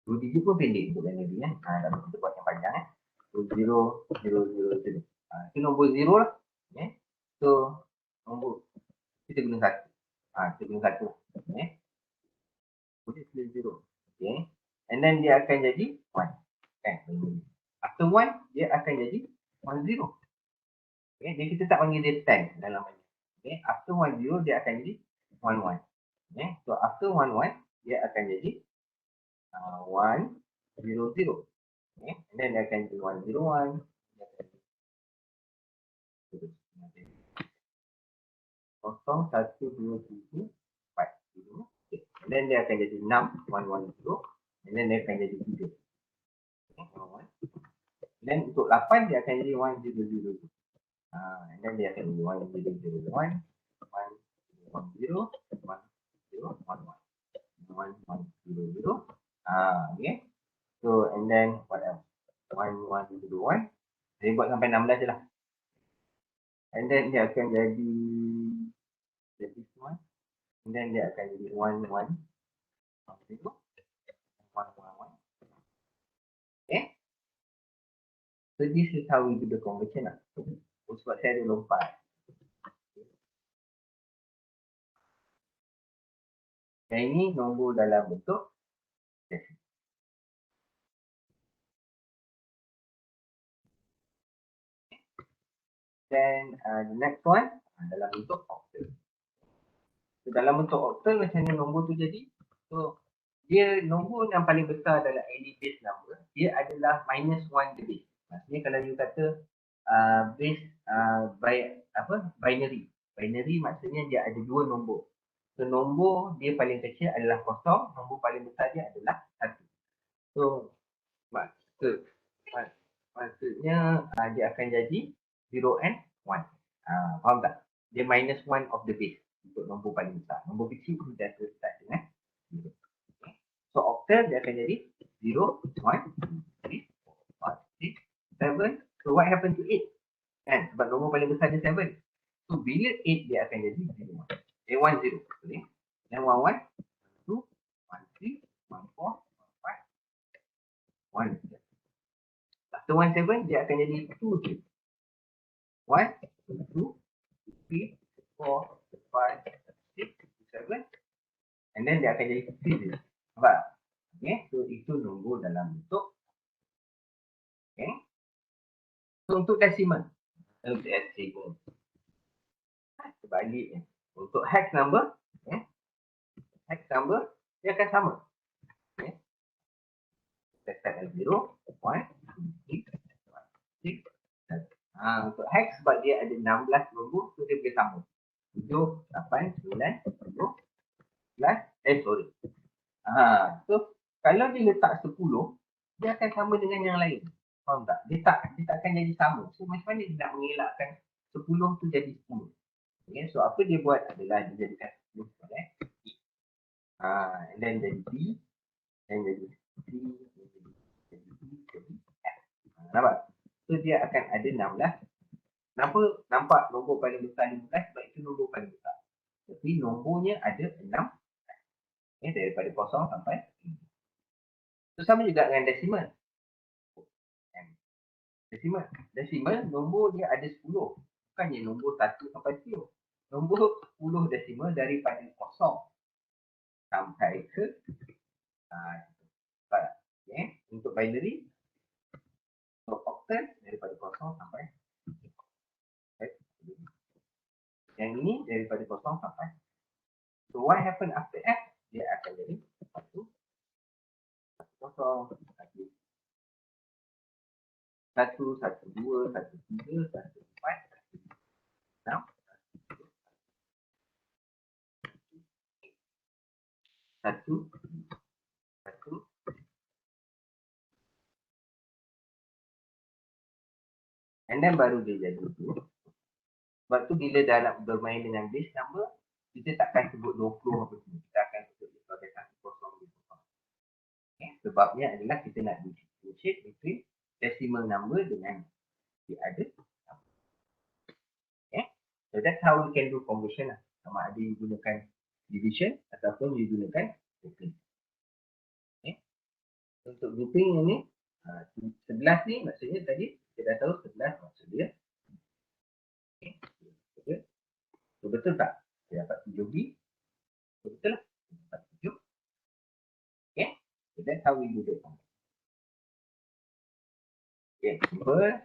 2 digit pun pendek untuk binary kan. Tapi kita buat yang panjang kan. So 0, 0, 0, 0. Itu nombor 0 lah. Okay. So nombor kita guna 1. Kita guna 1. Okay. Boleh pilih 0. Okay. And then dia akan jadi 1. Kan. After 1, dia akan jadi 1, 0. Okay. Jadi kita tak panggil dia 10 dalam binary. Okay. After 1, 0, dia akan jadi 1, 1. Okay. So after 1, 1, dia akan jadi 1, 0, 0. Okay. And then dia akan jadi 1, 0, 1. 0, 1, 2, 3, 4. Okay. And then dia akan jadi 6, 1, 1, 0. And then dia akan jadi 3. Okay. 1, 1. And then untuk 8, dia akan jadi 1, 0, 0. And then dia akan jadi 1, 0, 0, 1. 1, 1, 0. 1, 0, 1, 1. 1, 1, 0, 0. Okay. So, and then what else? 1, 1, 0, 1. Saya buat sampai 16 je lah. And then dia akan jadi this one. And then dia akan jadi 1, 1, 0. 1, 1, 1. Okay. So, this is how we do the conversion lah. Sebab saya ada lompat. Yang ini nombor dalam bentuk decimal. Then the next one dalam bentuk octal. So, dalam bentuk octal macam mana nombor tu jadi? So dia nombor yang paling besar dalam any base number, dia adalah -1 the base. Maksudnya kalau you kata base binary. Binary maksudnya dia ada dua nombor. So nombor dia paling kecil adalah 0, nombor paling besar dia adalah 1. So maksudnya dia akan jadi 0 and 1. Faham tak? Dia -1 of the base untuk nombor paling besar. Nombor kecil pun dia akan start dengan 0. Okay. So octal dia akan jadi 0, 1, 2, 3, 4, 5, 6, 7. So what happened to 8? Kan? Sebab nombor paling besar dia 7. So bila 8 dia akan jadi 0, 1. 1, 0. Okay. Then 1, 1, 2, 1, 3, 1, 4, 1, 5, 1. After 1, 7 dia akan jadi 2, 3. 1, 2, 3, 4, 5, 6, 7. And then dia akan jadi 3. Nampak? Okay. So itu nombor dalam bentuk. Okay. So untuk decimal. Untuk decimal. Sebalik. Untuk hex number. Okay. Hex number. Dia akan sama. Okay. Kita start dari 0, 1, 2, 3, 4, 5, 6, 7. Untuk hex sebab dia ada 16 nombor. So dia boleh sama. 7, 8, 9, 10, 11. Sorry. So kalau dia letak 10, dia akan sama dengan yang lain. Faham tak? Dia tak akan jadi sama. So macam mana dia nak mengelakkan 10 tu jadi 10? Okay, so apa dia buat adalah dia jadikan 10 sebagai and then jadi B, then jadi C, jadi B, jadi F. Nampak? So dia akan ada 16. Kenapa nampak nombor paling besar 15? Sebab itu nombor paling besar. Tapi nombornya ada 6. Okay, daripada 0 sampai 5. So sama juga dengan decimal. Decimal nombor dia ada 10. Bukannya nombor 1 sampai 10. Nombor 10 decimal daripada 0 sampai ke okay. Untuk binary, untuk octal daripada 0 sampai 1. Yang ini daripada 0 sampai. So what happen after F? Dia akan jadi 1, 1, 1, 2, 1, 3, 1, 4, 6, 1, 1. And then baru dia jadi tu. Sebab tu bila dah nak bermain dengan base number, kita takkan sebut 20 apa semua. Kita akan sebut dia sebagai 1, 0, 2. Okay? Sebabnya adalah kita nak differentiate between decimal number dengan the other number. Okay? So that's how we can do conversion lah. Sama ada you gunakan division ataupun you gunakan grouping. Okay? Untuk grouping ini, 11 ni maksudnya tadi kita dah tahu 11 maksud dia. Okay? So, betul tak? Dia dapat 7B. Betul lah. Dapat 7. Okay? So that's how we do the conversion. Okay, simple.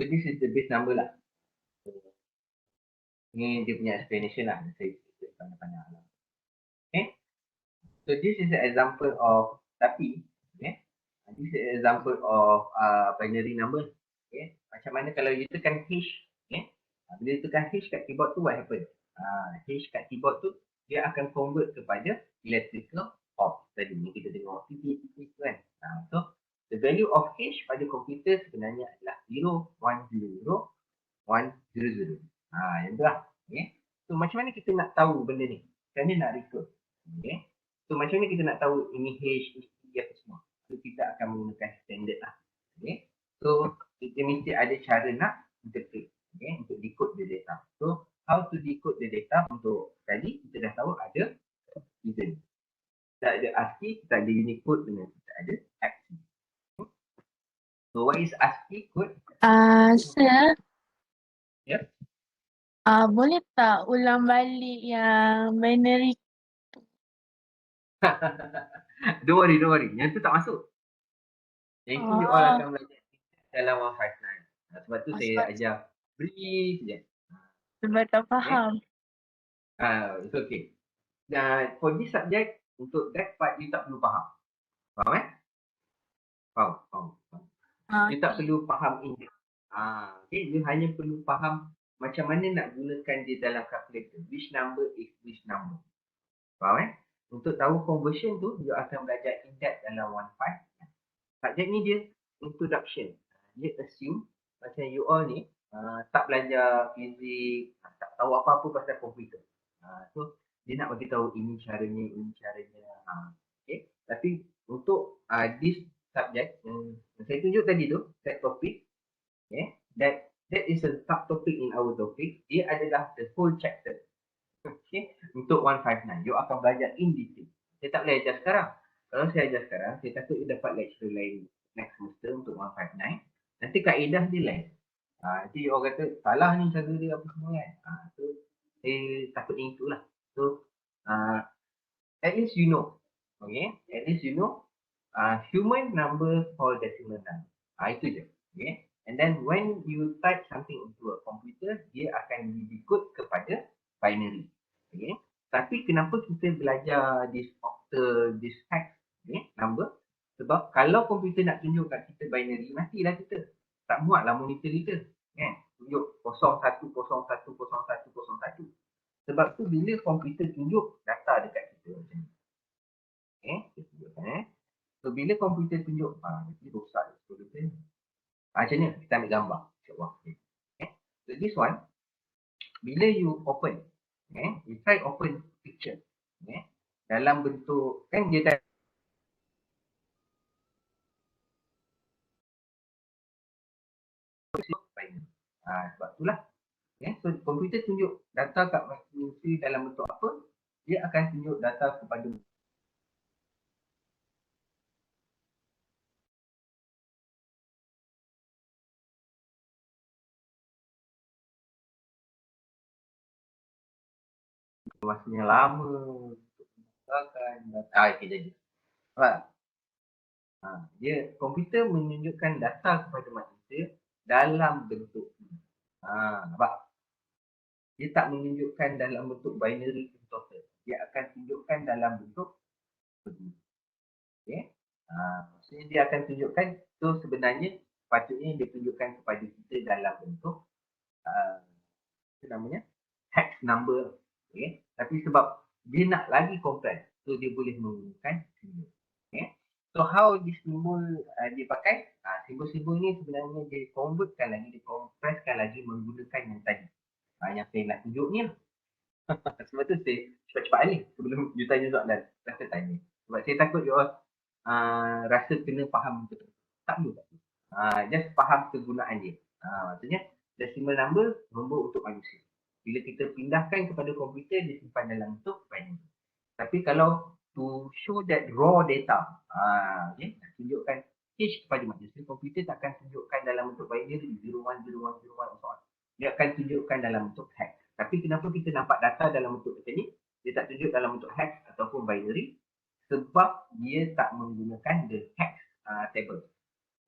So this is the base number lah. So, ni dia punya explanation lah. Saya panjang-panjang lah. Okay. So this is an example of tapi. Okay. This is an example of binary number. Okay. Macam mana kalau you tekan H. Okay. Bila you tekan H kat keyboard tu, what happen? H kat keyboard tu, dia akan convert kepada electrical off. Tadi ni kita tengok titik-titik tu kan. So the value of H pada komputer sebenarnya adalah 0, 1, 0, 1, 0, 0. Yang tu lah. Okay. So macam mana kita nak tahu benda ni? Macam mana nak record? Okay. So macam mana kita nak tahu ini H, ini E apa semua? So kita akan menggunakan standard lah. Okay. So kita mesti ada cara nak interpret. Okay. Untuk decode the data. So how to decode the data? Untuk tadi kita dah tahu ada hidden. Kita ada ASCII, kita ada Unicode dengan kita ada ASCII. So what is ASCII code? Sir, Yep. boleh tak ulang balik yang binary? Don't worry. Yang tu tak masuk. Yang itu you all akan belajar dalam 159. Sebab tu saya ajar brief je. Sebab tak faham. It's okay. For this subject, untuk that part you tak perlu faham. Faham eh? Faham. You tak perlu faham ini. Okay, you hanya perlu faham macam mana nak gunakan dia dalam calculator. Which number is which number. Faham eh? Untuk tahu conversion tu, you akan belajar in-depth dalam 15. Subjek ni dia introduction. Dia assume macam you all ni tak belajar fizik, tak tahu apa-apa pasal komputer. So, dia nak bagi tahu ini caranya. Okay. Tapi untuk this subject yang saya tunjuk tadi tu, set topic, okay, that is a subtopic in our topic. Dia adalah the whole chapter. Okay, untuk 159, you akan belajar in detail. Saya tak boleh ajar sekarang. Kalau saya ajar sekarang, saya takut you dapat lecture lain next semester untuk 159. Nanti kaedah dia lain. Nanti orang kata, salah ni cara dia apa semua kan. So, saya takut yang itulah. So, at least you know. Okay, at least you know human number for decimal number. Itu je. Okay. And then when you type something into a computer, dia akan di-decode kepada binary. Okay. Tapi kenapa kita belajar this octal, this hex, okay, number? Sebab kalau komputer nak tunjuk kat kita binary, matilah kita. Tak muatlah monitor kita. Kan? Tunjuk 01010101. Sebab tu bila komputer tunjuk data dekat kita macam ni. Okay, kita tunjukkan So bila komputer tunjuk, nanti rosak komputer ni. Macam ni, kita ambil gambar. Okay. So this one, bila you open, okay, you try open picture. Okay. Dalam bentuk, kan dia tak sebab itulah. Okay. So komputer tunjuk data kat manusia dalam bentuk apa, dia akan tunjuk data kepada masanya lama untuk menggunakan data. Okay, jadi. Alright. Dia komputer menunjukkan data kepada manusia dalam bentuk ini. Nampak? Dia tak menunjukkan dalam bentuk binary in total. Dia akan tunjukkan dalam bentuk begini. Okay. Maksudnya dia akan tunjukkan, so sebenarnya sepatutnya dia tunjukkan kepada kita dalam bentuk apa namanya, hex number. Okay. Tapi sebab dia nak lagi kompleks, so dia boleh menggunakan simbol. Okay. So how this simbol dipakai? Simbol-simbol ni sebenarnya dia convertkan lagi, dia kompreskan lagi menggunakan yang tadi. Yang saya nak tunjuk ni lah. Sebab tu saya cepat-cepat alih sebelum you tanya soalan. Rasa tanya. Sebab saya takut you all rasa kena faham betul. Tak perlu. Just faham kegunaan dia. Maksudnya decimal number, nombor untuk manusia. Bila kita pindahkan kepada komputer, dia simpan dalam bentuk binary. Tapi kalau to show that raw data, okay, tunjukkan hash kepada manusia, komputer tak akan tunjukkan dalam bentuk binary 010101 so on. Dia akan tunjukkan dalam bentuk hex. Tapi kenapa kita nampak data dalam bentuk macam ni, dia tak tunjuk dalam bentuk hex ataupun binary? Sebab dia tak menggunakan the hex table.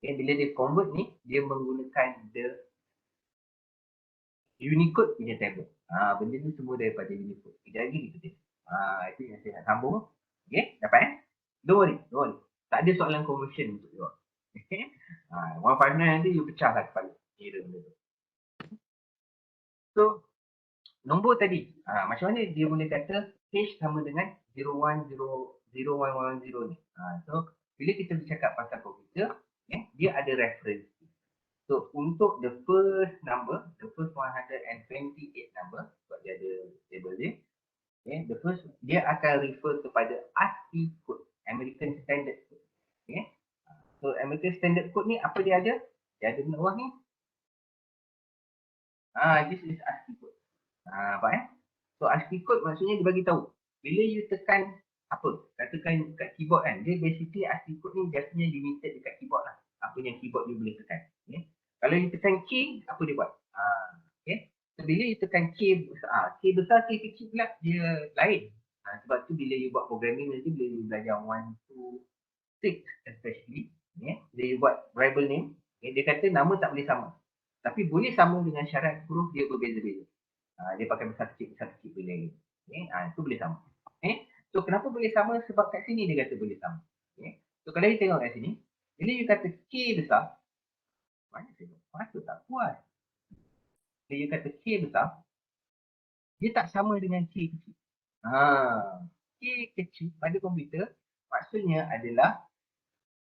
Okay, bila dia convert ni, dia menggunakan the Unicode punya table. Benda ni semua daripada Unicode. Sekejap lagi kita tengok. Itu yang saya nak sambung. Okay, dapat Don't worry. Tak ada soalan conversion untuk you. Okay. 159 nanti you pecah lah kepala. Kira benda tu. So, nombor tadi. Macam mana dia boleh kata hash sama dengan 0110 ni. So, bila kita bercakap pasal komputer, dia ada reference. So, untuk the first number, the first 128 number, sebab dia ada table dia, the first, dia akan refer kepada ASCII code, American Standard Code. Okay. So, American Standard Code ni apa dia ada? Dia ada bawah ni. This is ASCII code. Nampak So, ASCII code maksudnya dia bagi tahu. Bila you tekan apa? Katakan kat keyboard kan, dia basically ASCII code ni biasanya limited dekat keyboard lah. Apa yang keyboard you boleh tekan. Okay. Kalau you tekan key, apa dia buat? Okay. So, bila you tekan key besar, key kecil pula, dia lain. Sebab tu bila you buat programming nanti, bila you belajar 1, 2, 6 especially, bila you buat variable name, dia kata nama tak boleh sama. Tapi boleh sama dengan syarat huruf dia berbeza-beza. Dia pakai besar kecil boleh. Itu boleh sama. So, kenapa boleh sama? Sebab kat sini dia kata boleh sama. So, kalau you tengok kat sini, bila you kata K besar, mana saya patut tak kuat. Bila you kata K besar, dia tak sama dengan K kecil. K kecil pada komputer maksudnya adalah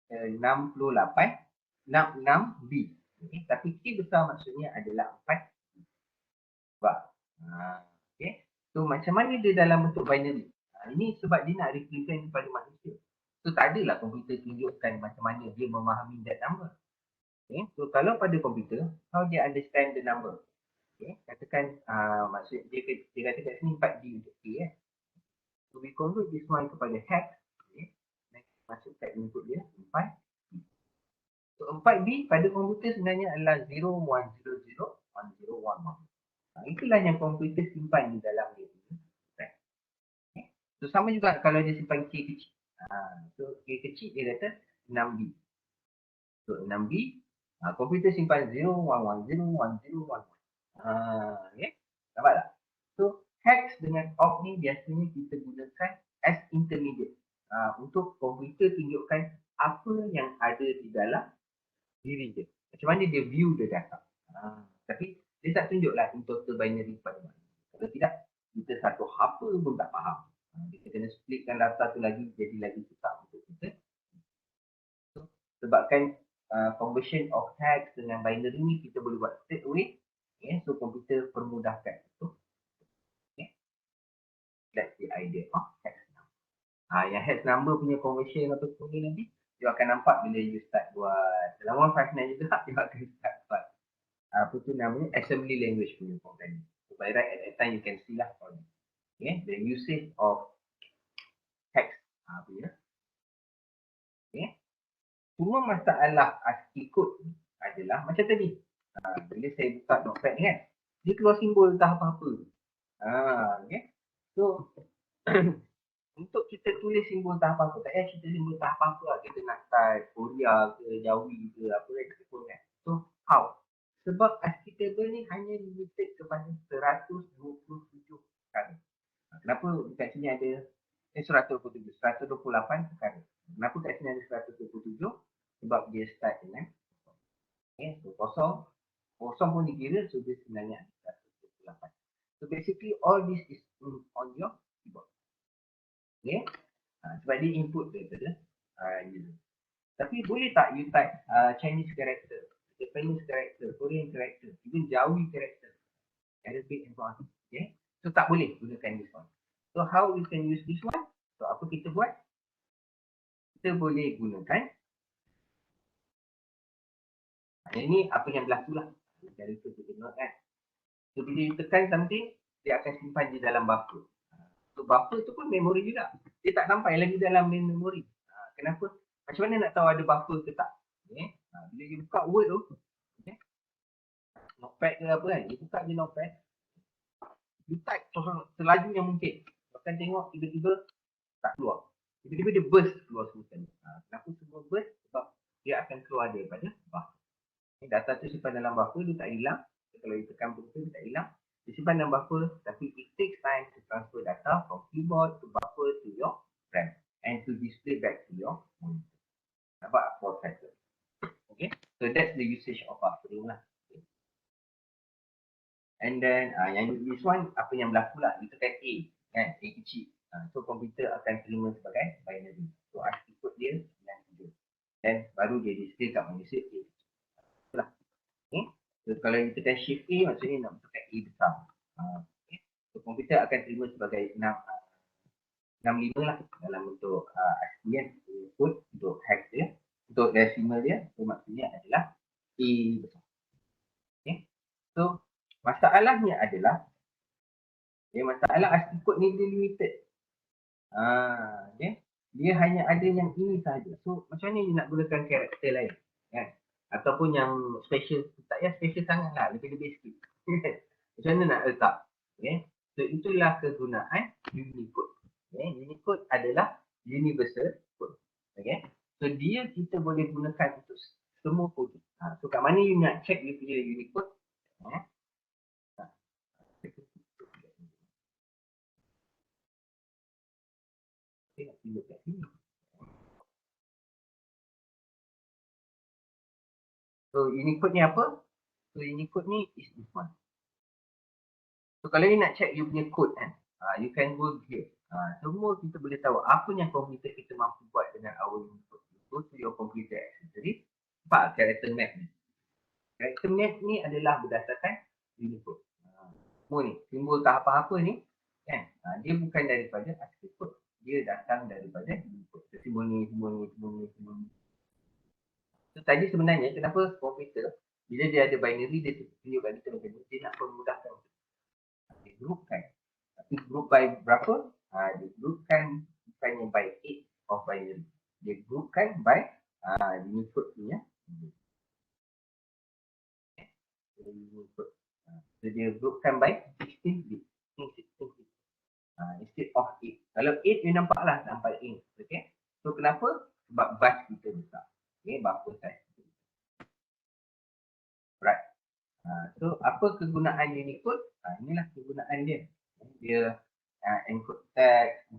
66B. Tapi K besar maksudnya adalah 4. Sebab. Okay. So macam mana dia dalam bentuk binary? Ini sebab dia nak represent kepada manusia. So tak adalah komputer tunjukkan macam mana dia memahami that number. Okay. So kalau pada komputer, how dia understand the number? Okay. Katakan maksud dia kata kat sini 4B untuk K. So we convert this one kepada hex. Okay. Masukkan input dia 4B. So 4B pada komputer sebenarnya adalah 01001011. Itulah yang komputer simpan di dalam dia. Okay. So sama juga kalau dia simpan K kecil. So K kecil dia kata 6B. So 6B, komputer simpan 01101011. Okay. Nampak tak? So hex dengan octet ni biasanya kita gunakan as intermediate. Untuk komputer tunjukkan apa yang ada di dalam diri dia. Macam mana dia view the data. Tapi dia tak tunjuklah in total binary pada mana. Kalau tidak, kita satu apa pun tak faham. Kita kena splitkan data tu lagi, jadi lagi susah untuk kita. So, sebabkan conversion of hex dengan binary ni kita boleh buat straight away. Okay, so komputer permudahkan itu. Okay. That's the idea of hex number. Yang hex number punya conversion apa semua nanti, you akan nampak bila you start buat dalam 159 juga, you akan start buat apa tu namanya assembly language punya programming. So by right at that time you can see lah the usage of hex punya. Okay. Cuma masalah ASCII code adalah macam tadi. Bila saya buka notepad ni kan, dia keluar simbol entah apa-apa. Okay. So untuk kita tulis simbol entah apa-apa, tak payah kita simbol entah apa-apa lah. Kita nak type Korea ke, Jawi ke, apa yang kita pun kan. So how? Sebab ASCII table ni hanya limited kepada 127 perkara. Kenapa dekat sini ada 128 perkara? Kenapa kat sini ada 127? Sebab dia start dengan Okay, so kosong pun dikira, so dia sebenarnya ada 128. So basically all this is on your keyboard. Okay, sebab dia input daripada user. Tapi boleh tak you type Chinese character, Japanese character, Korean character, even Jawi character, Arabic and so on. Okay, so tak boleh gunakan this one. So how we can use this one? So apa kita buat? Kita boleh gunakan yang ni apa yang berlaku lah. Dari tu kita note kan. So bila you tekan something, dia akan simpan di dalam buffer. So buffer tu pun memori juga. Dia tak sampai lagi dalam main memori. Kenapa? Macam mana nak tahu ada buffer ke tak? Okay. Bila you buka Word tu, okay. Notepad ke apa kan, you buka je Notepad, you type selaju yang mungkin. Bahkan tengok tiba-tiba tak keluar. Tiba-tiba dia burst keluar semua sekali. Kenapa semua burst? Sebab dia akan keluar daripada buffer. Data tu simpan dalam buffer, dia tak hilang. Kalau you tekan betul, dia tak hilang. Dia simpan dalam buffer, tapi it takes time to transfer data from keyboard to buffer to your RAM and to display back to your monitor. Nampak for cycle. Okay, so that's the usage of buffering lah. Okay. And then yang this one, apa yang berlaku lah, you tekan A, kan, A kecil. So komputer akan terima sebagai binary. So input dia 93. Dan baru dia display kat manusia A. Itulah. Okay. So kalau you tekan shift A, maksudnya nak tekan A besar. Okay. So komputer akan terima sebagai 65 lah dalam bentuk ASCII kan, input untuk hex dia, untuk decimal dia, so maksudnya adalah A besar. Okay. So masalahnya adalah masalah ASCII code ni dia limited. Okay. Dia hanya ada yang ini sahaja. So macam mana you nak gunakan karakter lain kan? Ataupun yang special, tak payah special sangat lah, lebih-lebih sikit. Macam mana nak letak? Okay. So itulah kegunaan Unicode. Okay. Unicode adalah universal code. Okay. So dia kita boleh gunakan untuk semua kode. So kat mana you nak check you punya Unicode? So Unicode ni apa? So Unicode ni is this one. So kalau you nak check you punya code kan, you can go here. Semua kita boleh tahu apa yang komputer kita mampu buat dengan our Unicode. Go to your computer accessory, nampak character map ni. Character map ni adalah berdasarkan Unicode. Semua ni, simbol ke apa-apa ni, kan? Dia bukan daripada ASCII code. Dia datang daripada Unicode. So, simbol ni. So tadi sebenarnya kenapa komputer, bila dia ada binary, dia tunjukkan kita macam ni, dia nak memudahkan. Dia groupkan. Tapi group by berapa? Dia groupkan bukannya by 8 of binary. Dia groupkan by Unicode punya. So dia groupkan by 16 bit. Instead of 8. Kalau 8 you nampak lah sampai 8. Okay. So kenapa? Sebab bus kita besar. Okay, buffer size. Right. So apa kegunaan Unicode? Inilah kegunaan dia. Dia encode text.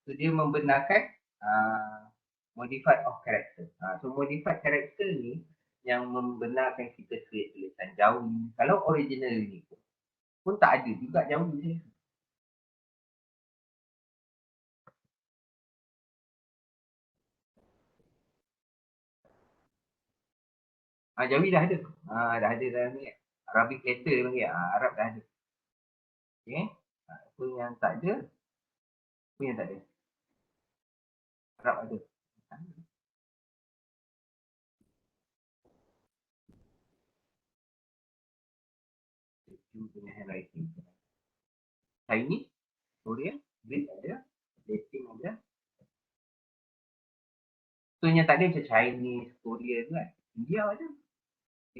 So dia membenarkan modified of character. So modified character ni yang membenarkan kita create tulisan Jawi. Kalau original Unicode pun tak ada juga Jawi je. Jawi dah ada. Dah ada dalam ni. Arabic letter dia panggil. Arab dah ada. Okay. Apa yang tak ada? Apa yang tak ada? Arab ada. Dengan handwriting. Chinese, Korean, Greek ada, Latin ada. So yang tak ada macam Chinese, Korean kan. India ada.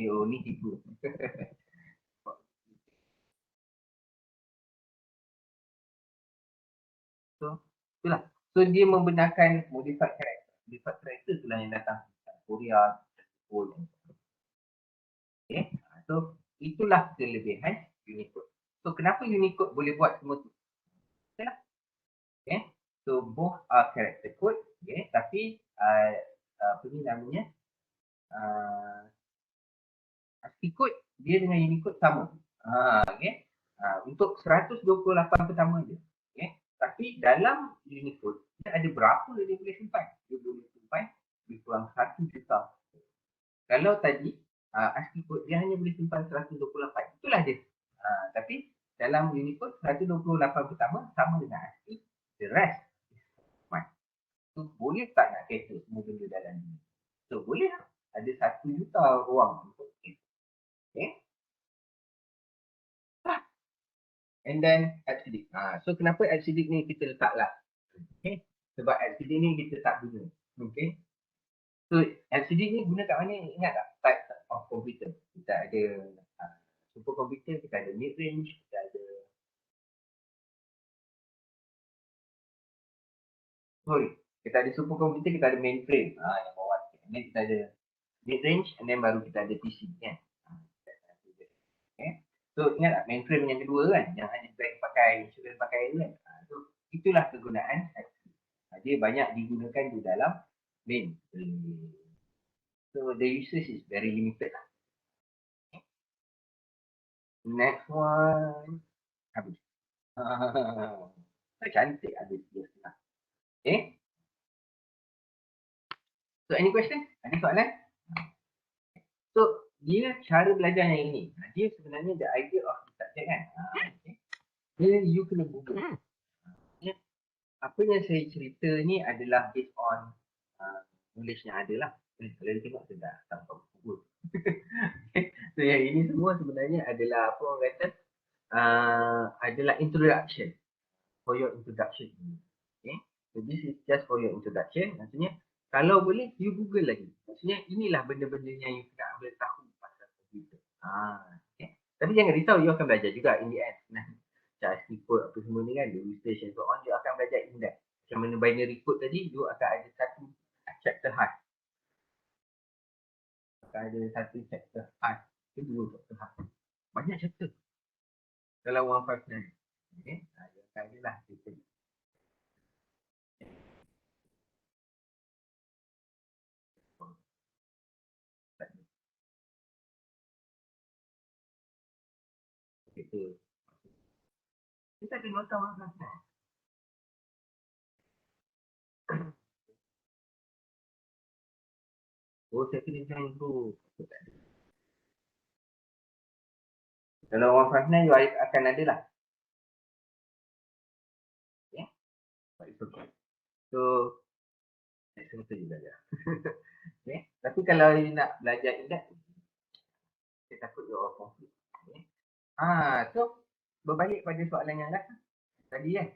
Oh ni tipu. So itulah. So dia membenarkan modified character. Modified character itulah yang datang Korea, Jepun. Okay. So itulah kelebihan Unicode. So kenapa Unicode boleh buat semua tu? Itulah. Okay. So both are character code. Okay. Tapi apa ni namanya? ASCII code dia dengan Unicode sama. Okay. Untuk 128 pertama je. Okay. Tapi dalam Unicode dia ada berapa dia boleh simpan? Dia boleh simpan lebih kurang 1 juta. Kalau tadi ASCII code dia hanya boleh simpan 128. Itulah dia. Tapi dalam Unicode 128 pertama sama dengan ASCII. The rest is fine. So, boleh tak nak cater semua benda dalam ni? So boleh lah. Ada 1 juta ruang untuk cater. Okay. And then AppSidik. So kenapa AppSidik ni kita letaklah? Okay. Sebab AppSidik ni kita tak guna. Okay. So AppSidik ni guna kat mana? Ingat tak? Type of computer. Kita ada super computer, kita ada mid range, kita ada kita ada super computer, kita ada mainframe. Yang bawah sikit. And then kita ada mid range, and then baru kita ada PC kan. Okay. So ingat tak mainframe yang kedua kan, yang hanya bank pakai, insurance pakai kan. So itulah kegunaan AppSidik. Dia banyak digunakan di dalam mainframe. So the usage is very limited lah. Okay. Next one. Habis. Cantik habis dia setengah. Okay. So any question? Ada soalan? So dia cara belajar yang ini. Dia sebenarnya the idea of the subject kan. Okay. Dia you kena google. Apa yang saya cerita ni adalah based on knowledge yang ada lah. Kalau dia tengok saya dah tanpa google. So yang ini semua sebenarnya adalah apa orang kata adalah introduction. For your introduction. Okay. So this is just for your introduction. Maksudnya kalau boleh you google lagi. Maksudnya inilah benda-benda yang you nak boleh tahu pasal komputer. Okay. Tapi jangan risau, you akan belajar juga in the end. Cara ASCII code apa semua ni kan, the usage and so on, you akan belajar in depth. Macam mana binary code tadi, you akan ada satu chapter khas. Akan ada satu chapter khas. Itu dua chapter khas. Banyak chapter. Kalau 159. Okay. You akan ada lah chapter. Okay. Kita ada nota 159. Oh, saya kena join tu. Kalau 159 you akan ada lah. Okay. So, saya betul juga belajar. Okay. Tapi kalau you nak belajar ingat, saya takut you all confused. Okay. So, berbalik pada soalan yang last tadi kan.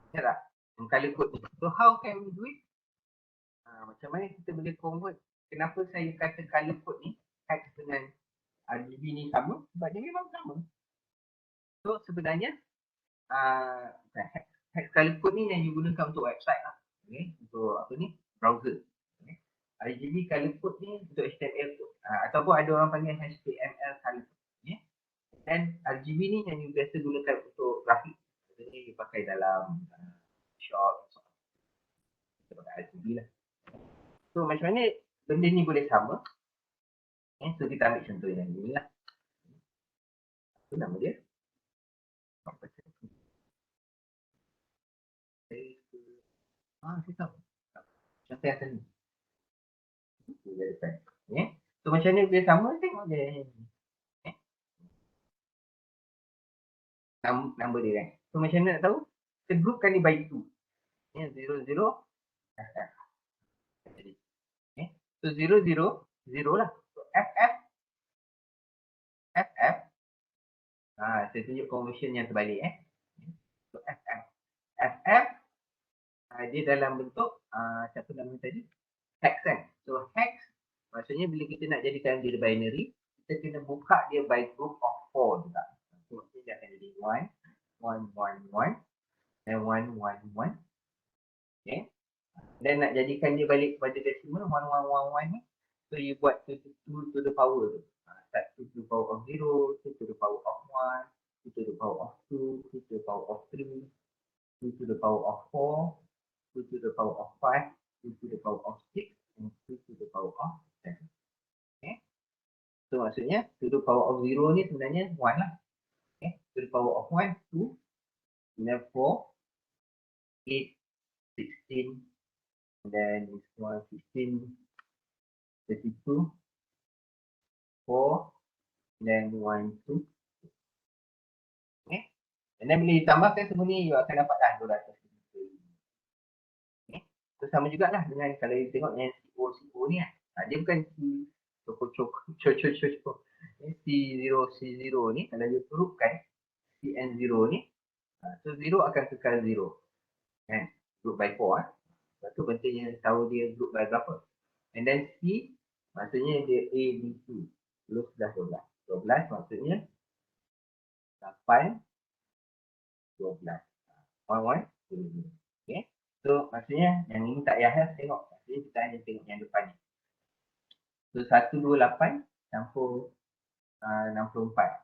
Ingat tak? Color code ni. So, how can we do it? Macam mana kita boleh convert? Kenapa saya kata color code ni hex dengan RGB ni sama? Sebab dia memang sama. So, sebenarnya hex color code ni yang you gunakan untuk website lah. Okay. Untuk apa ni? Browser. Okay. RGB color code ni untuk HTML code. Ataupun ada orang panggil HTML color code. Okay. Dan RGB ni yang you biasa gunakan untuk grafik. Jadi pakai dalam shop. Kita pakai RGB lah. So macam mana benda ni boleh sama? So kita ambil contoh yang ni lah. Apa nama dia? Saya tahu. Contoh yang tadi. Okay. So macam mana dia sama? Tengok je. Okay. Number dia kan. So macam mana nak tahu? Kita groupkan ni by 2. 0, 0, FF. Okay. So 0, 0, 0 lah. So FF. FF. Saya tunjuk conversion yang terbalik. So FF. FF. Dia dalam bentuk, siapa nama tadi? Hex kan. So hex, maksudnya bila kita nak jadikan dia binary, kita kena buka dia by group of 4 juga. So maksudnya dia akan jadi 1, 1, 1, 1, dan 1, 1, 1. Okay. Dan nak jadikan dia balik kepada decimal 1, 1, 1, 1 ni. So you buat 2 to the power tu. Start 2 to the power of 0, 2 to the power of 1, 2 to the power of 2, 2 to the power of 3, 2 to the power of 4, 2 to the power of 5, 2 to the power of 6, and 2 to the power of 7. Okay. So maksudnya to the power of 0 ni sebenarnya 1 lah. Okay. To the power of 1, 2, then 4, 8, 16, and then this one 16, 32, 4, then 1, 2. Okay. And then bila ditambahkan semua ni, you akan dapat dah 200. Okay. So sama jugalah dengan kalau you tengok yang CO ni kan. Dia bukan C0 ni, kalau you turutkan CN0 ni, so 0 akan kekal 0. Kan? Group by 4 Lepas tu pentingnya tahu dia group by berapa. And then C, maksudnya dia A, B, C. 10, 11, 12. 12 maksudnya 8, 12. 1, 1, 2. Okay. So maksudnya yang ini tak payah tengok. Maksudnya kita hanya tengok yang depan ni. So 128 campur 64.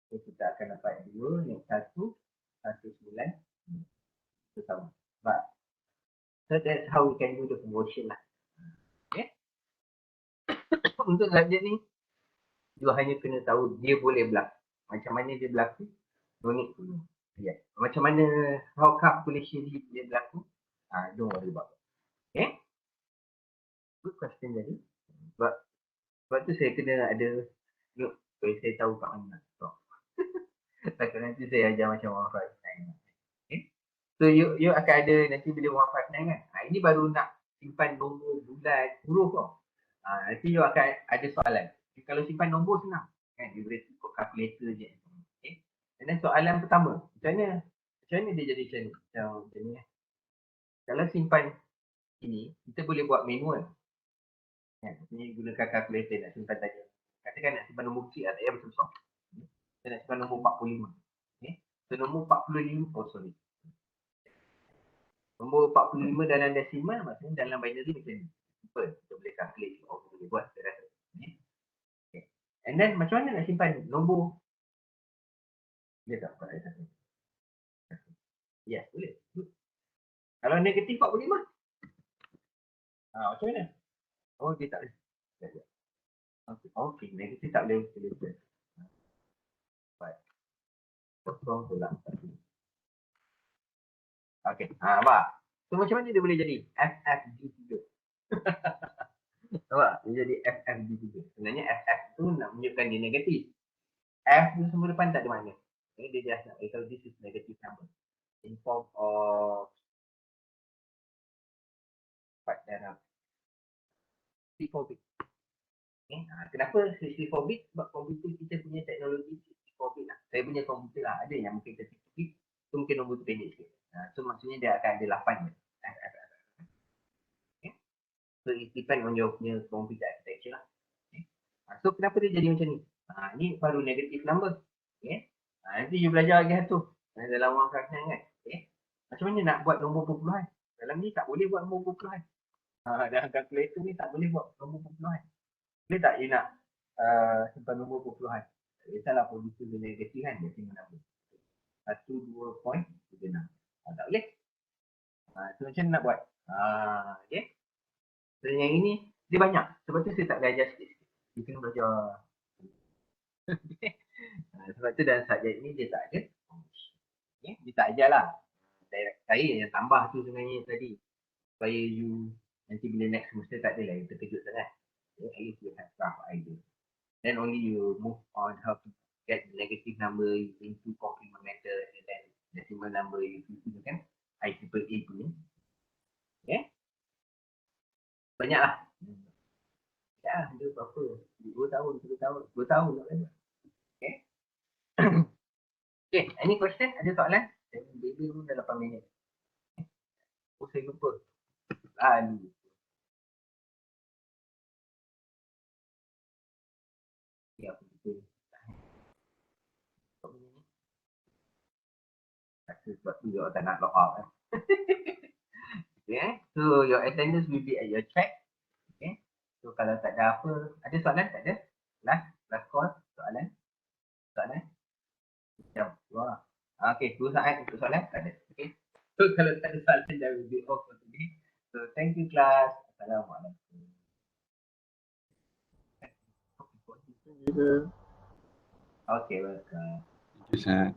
So kita akan dapat 2, yang 1, 19. So sama. But, so that's how we can do the conversion lah. Okay. Untuk subjek ni, you hanya kena tahu dia boleh berlaku. Macam mana dia berlaku, don't need to know. Yeah. Macam mana, how calculation dia berlaku, don't worry about it. Okay. Good question jadi. Sebab tu saya kena ada, look, supaya saya tahu kat mana nak stop. Takut nanti saya ajar macam 159. Okay. So you akan ada nanti bila 159 kan. Ini baru nak simpan nombor, bulan, huruf tau. Nanti you akan ada soalan. Kalau simpan nombor senang. Kan? You boleh ikut kalkulator je. Okay. And then soalan pertama. Macam mana dia jadi macam ni. Kalau simpan ini, kita boleh buat manual. Kan? Maksudnya gunakan kalkulator nak simpan tadi. Katakan nak simpan nombor kecil, tak payah besar-besar. Kita nak simpan nombor 45. Okay. So nombor 45, nombor 45 dalam desimal, maksudnya dalam binary macam ni. Simple. Kita boleh calculate. Kita boleh buat saya rasa. Okay. And then macam mana nak simpan nombor? Dia tak buat satu. Yes, boleh. Kalau negatif 45. Macam mana? Oh, dia tak boleh. Okay, negatif tak boleh. Kosong pula. Okay, nampak? So macam mana dia boleh jadi FFG3? Nampak? Dia jadi FFG3. Sebenarnya FF tu nak menunjukkan dia negatif. F tu semua depan tak ada makna. Dia just nak beritahu this is negative number. In form of 64 bit. Okay. Kenapa 64 bit? Sebab komputer kita punya teknologi 64 bit lah. Saya punya komputer lah. Ada yang mungkin 34 bit. Tu mungkin nombor tu pendek sikit. So maksudnya dia akan ada 8 je. Okay. So it depend on your punya computer architecture lah. Okay. So kenapa dia jadi macam ni? Ni baru negative number. Okay. Nanti you belajar lagi satu. Dalam one fraction kan. Okay. Macam mana nak buat nombor perpuluhan? Dalam ni tak boleh buat nombor perpuluhan. Dalam kalkulator ni tak boleh buat nombor perpuluhan. Boleh tak you nak simpan nombor perpuluhan? Tak kisahlah positif dan negatif kan. Dia simpan nombor 1, 2.36. Tak boleh. So macam mana nak buat? Okay. So yang ini dia banyak. Sebab tu saya tak belajar sikit-sikit. Dia kena belajar. Sebab tu dalam subjek ni dia tak ada. Okay. Dia tak ajar lah. Saya yang tambah tu sebenarnya tadi. Supaya you nanti bila next semester tak ada lah yang terkejut sangat. Okay. At least you have rough idea. Then only you move on how to get the negative number using two complement method and then decimal number using kan IEEE punya. Okay. Banyak lah. Ya, dia berapa? 2 tahun, 3 tahun. 2 tahun tak ada. Okay. Okay, any question? Ada soalan? Baby pun dah 8 minit. Oh, saya lupa. Lalu. Ya, apa itu? Sebab tu you tak nak log out. Okay, so your attendance will be at your check. Okay, so kalau tak ada apa, ada soalan? Tak ada? Last call, soalan? Jom, keluar. Okay, 2 saat untuk soalan? Tak ada. Okay, so kalau tak ada soalan, that will be all for today. So thank you class. Assalamualaikum. Okay, welcome. Thank you, Sir.